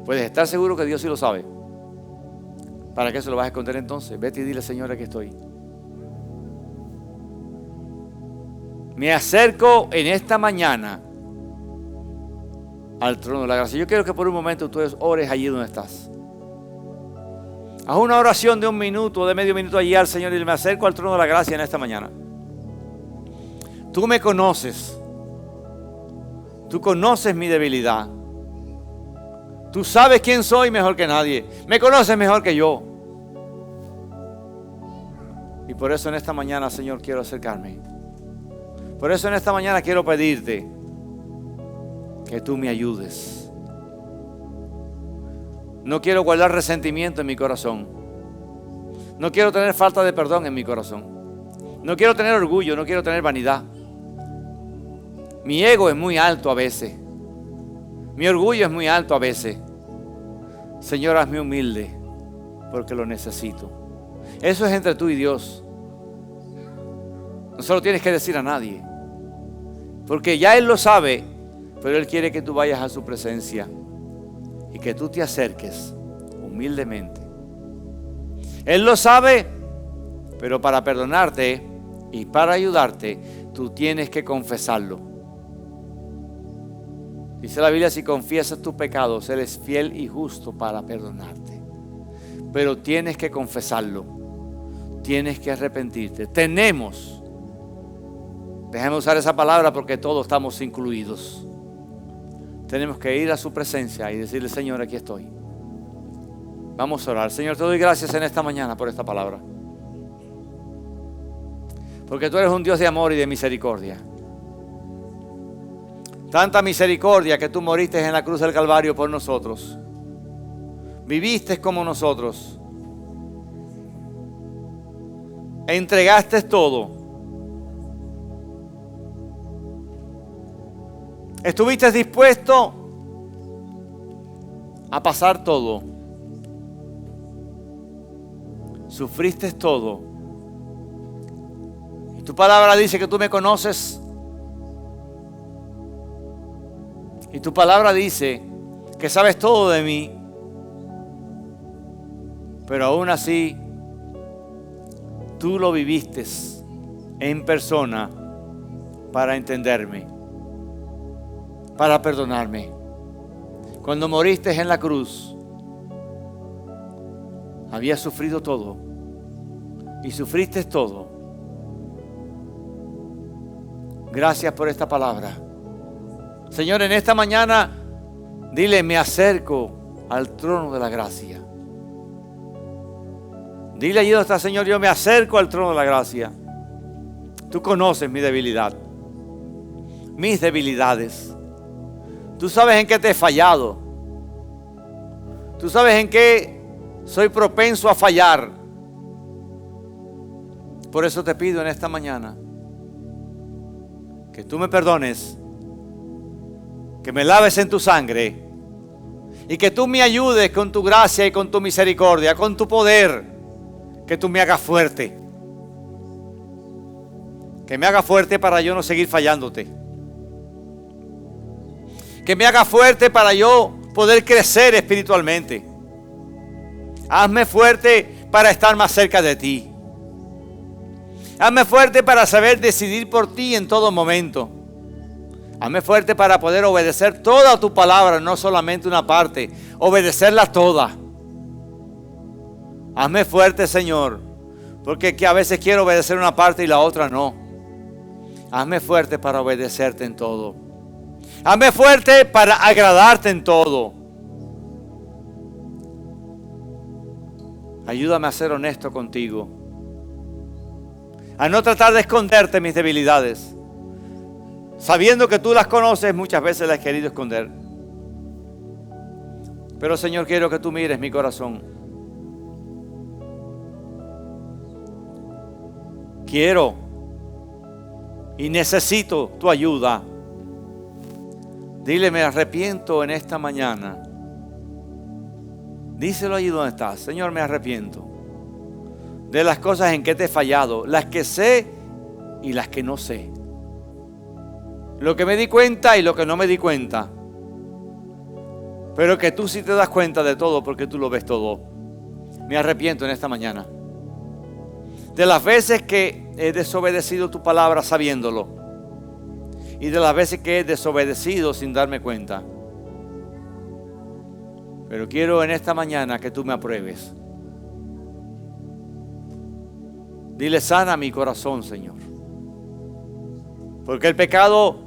Puedes estar seguro que Dios sí lo sabe. ¿Para qué se lo vas a esconder entonces? Vete y dile: Señor, aquí estoy. Me acerco en esta mañana al trono de la gracia. Yo quiero que por un momento tú ores allí donde estás. Haz una oración de 1 minuto, de medio minuto allí al Señor y me acerco al trono de la gracia en esta mañana. Tú me conoces. Tú conoces mi debilidad. Tú sabes quién soy mejor que nadie. Me conoces mejor que yo. Y por eso en esta mañana, Señor, quiero acercarme. Por eso en esta mañana quiero pedirte que tú me ayudes. No quiero guardar resentimiento en mi corazón. No quiero tener falta de perdón en mi corazón. No quiero tener orgullo, no quiero tener vanidad. Mi ego es muy alto a veces. Mi orgullo es muy alto a veces. Señor, hazme humilde porque lo necesito. Eso es entre tú y Dios. No se lo tienes que decir a nadie. Porque ya Él lo sabe, pero Él quiere que tú vayas a su presencia y que tú te acerques humildemente. Él lo sabe, pero para perdonarte y para ayudarte, tú tienes que confesarlo. Dice la Biblia: si confiesas tus pecados, Él es fiel y justo para perdonarte. Pero tienes que confesarlo. Tienes que arrepentirte. Déjame usar esa palabra porque todos estamos incluidos. Tenemos que ir a su presencia y decirle: Señor, aquí estoy. Vamos a orar. Señor, te doy gracias en esta mañana por esta palabra. Porque tú eres un Dios de amor y de misericordia. Tanta misericordia que tú moriste en la cruz del Calvario por nosotros. Viviste como nosotros. Entregaste todo. Estuviste dispuesto a pasar todo. Sufriste todo. Y tu palabra dice que tú me conoces. Y tu palabra dice que sabes todo de mí. Pero aún así, tú lo viviste en persona para entenderme, para perdonarme. Cuando moriste en la cruz, habías sufrido todo y sufriste todo. Gracias por esta palabra. Señor, en esta mañana, dile, me acerco al trono de la gracia. Dile allí donde está, Señor, yo me acerco al trono de la gracia. Tú conoces mi debilidad, mis debilidades. Tú sabes en qué te he fallado. Tú sabes en qué soy propenso a fallar. Por eso te pido en esta mañana que tú me perdones, que me laves en tu sangre y que tú me ayudes con tu gracia y con tu misericordia, con tu poder, que tú me hagas fuerte. Que me hagas fuerte para yo no seguir fallándote. Que me hagas fuerte para yo poder crecer espiritualmente. Hazme fuerte para estar más cerca de ti. Hazme fuerte para saber decidir por ti en todo momento. Hazme fuerte para poder obedecer toda tu palabra, no solamente una parte, obedecerla toda. Hazme fuerte, Señor, porque a veces quiero obedecer una parte y la otra no. Hazme fuerte para obedecerte en todo. Hazme fuerte para agradarte en todo. Ayúdame a ser honesto contigo. A no tratar de esconderte mis debilidades. Sabiendo que tú las conoces, muchas veces las he querido esconder. Pero Señor, quiero que tú mires mi corazón. Quiero y necesito tu ayuda. Dile, me arrepiento en esta mañana. Díselo allí donde estás. Señor, me arrepiento de las cosas en que te he fallado, las que sé y las que no sé. Lo que me di cuenta y lo que no me di cuenta. Pero que tú sí te das cuenta de todo porque tú lo ves todo. Me arrepiento en esta mañana de las veces que he desobedecido tu palabra sabiéndolo y de las veces que he desobedecido sin darme cuenta. Pero quiero en esta mañana que tú me apruebes. Dile, sana mi corazón, Señor. Porque el pecado,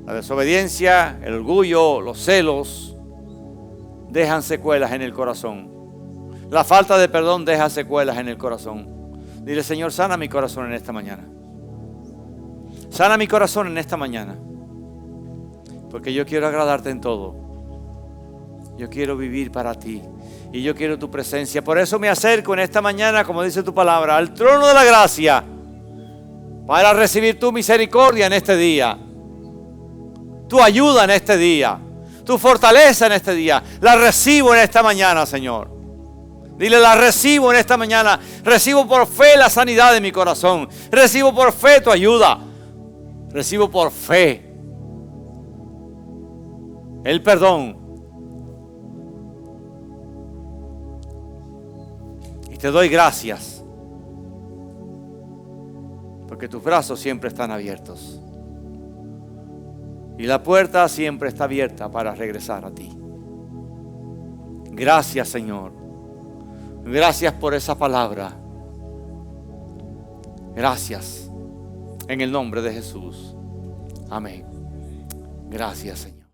la desobediencia, el orgullo, los celos, dejan secuelas en el corazón. La falta de perdón deja secuelas en el corazón. Dile, Señor, sana mi corazón en esta mañana. Sana mi corazón en esta mañana. Porque yo quiero agradarte en todo. Yo quiero vivir para ti. Y yo quiero tu presencia. Por eso me acerco en esta mañana, como dice tu palabra, al trono de la gracia. Para recibir tu misericordia en este día. Tu ayuda en este día. Tu fortaleza en este día. La recibo en esta mañana, Señor. Dile, la recibo en esta mañana. Recibo por fe la sanidad de mi corazón. Recibo por fe tu ayuda. Recibo por fe el perdón. Y te doy gracias. Porque tus brazos siempre están abiertos. Y la puerta siempre está abierta para regresar a ti. Gracias, Señor. Gracias por esa palabra. Gracias. En el nombre de Jesús. Amén. Gracias, Señor.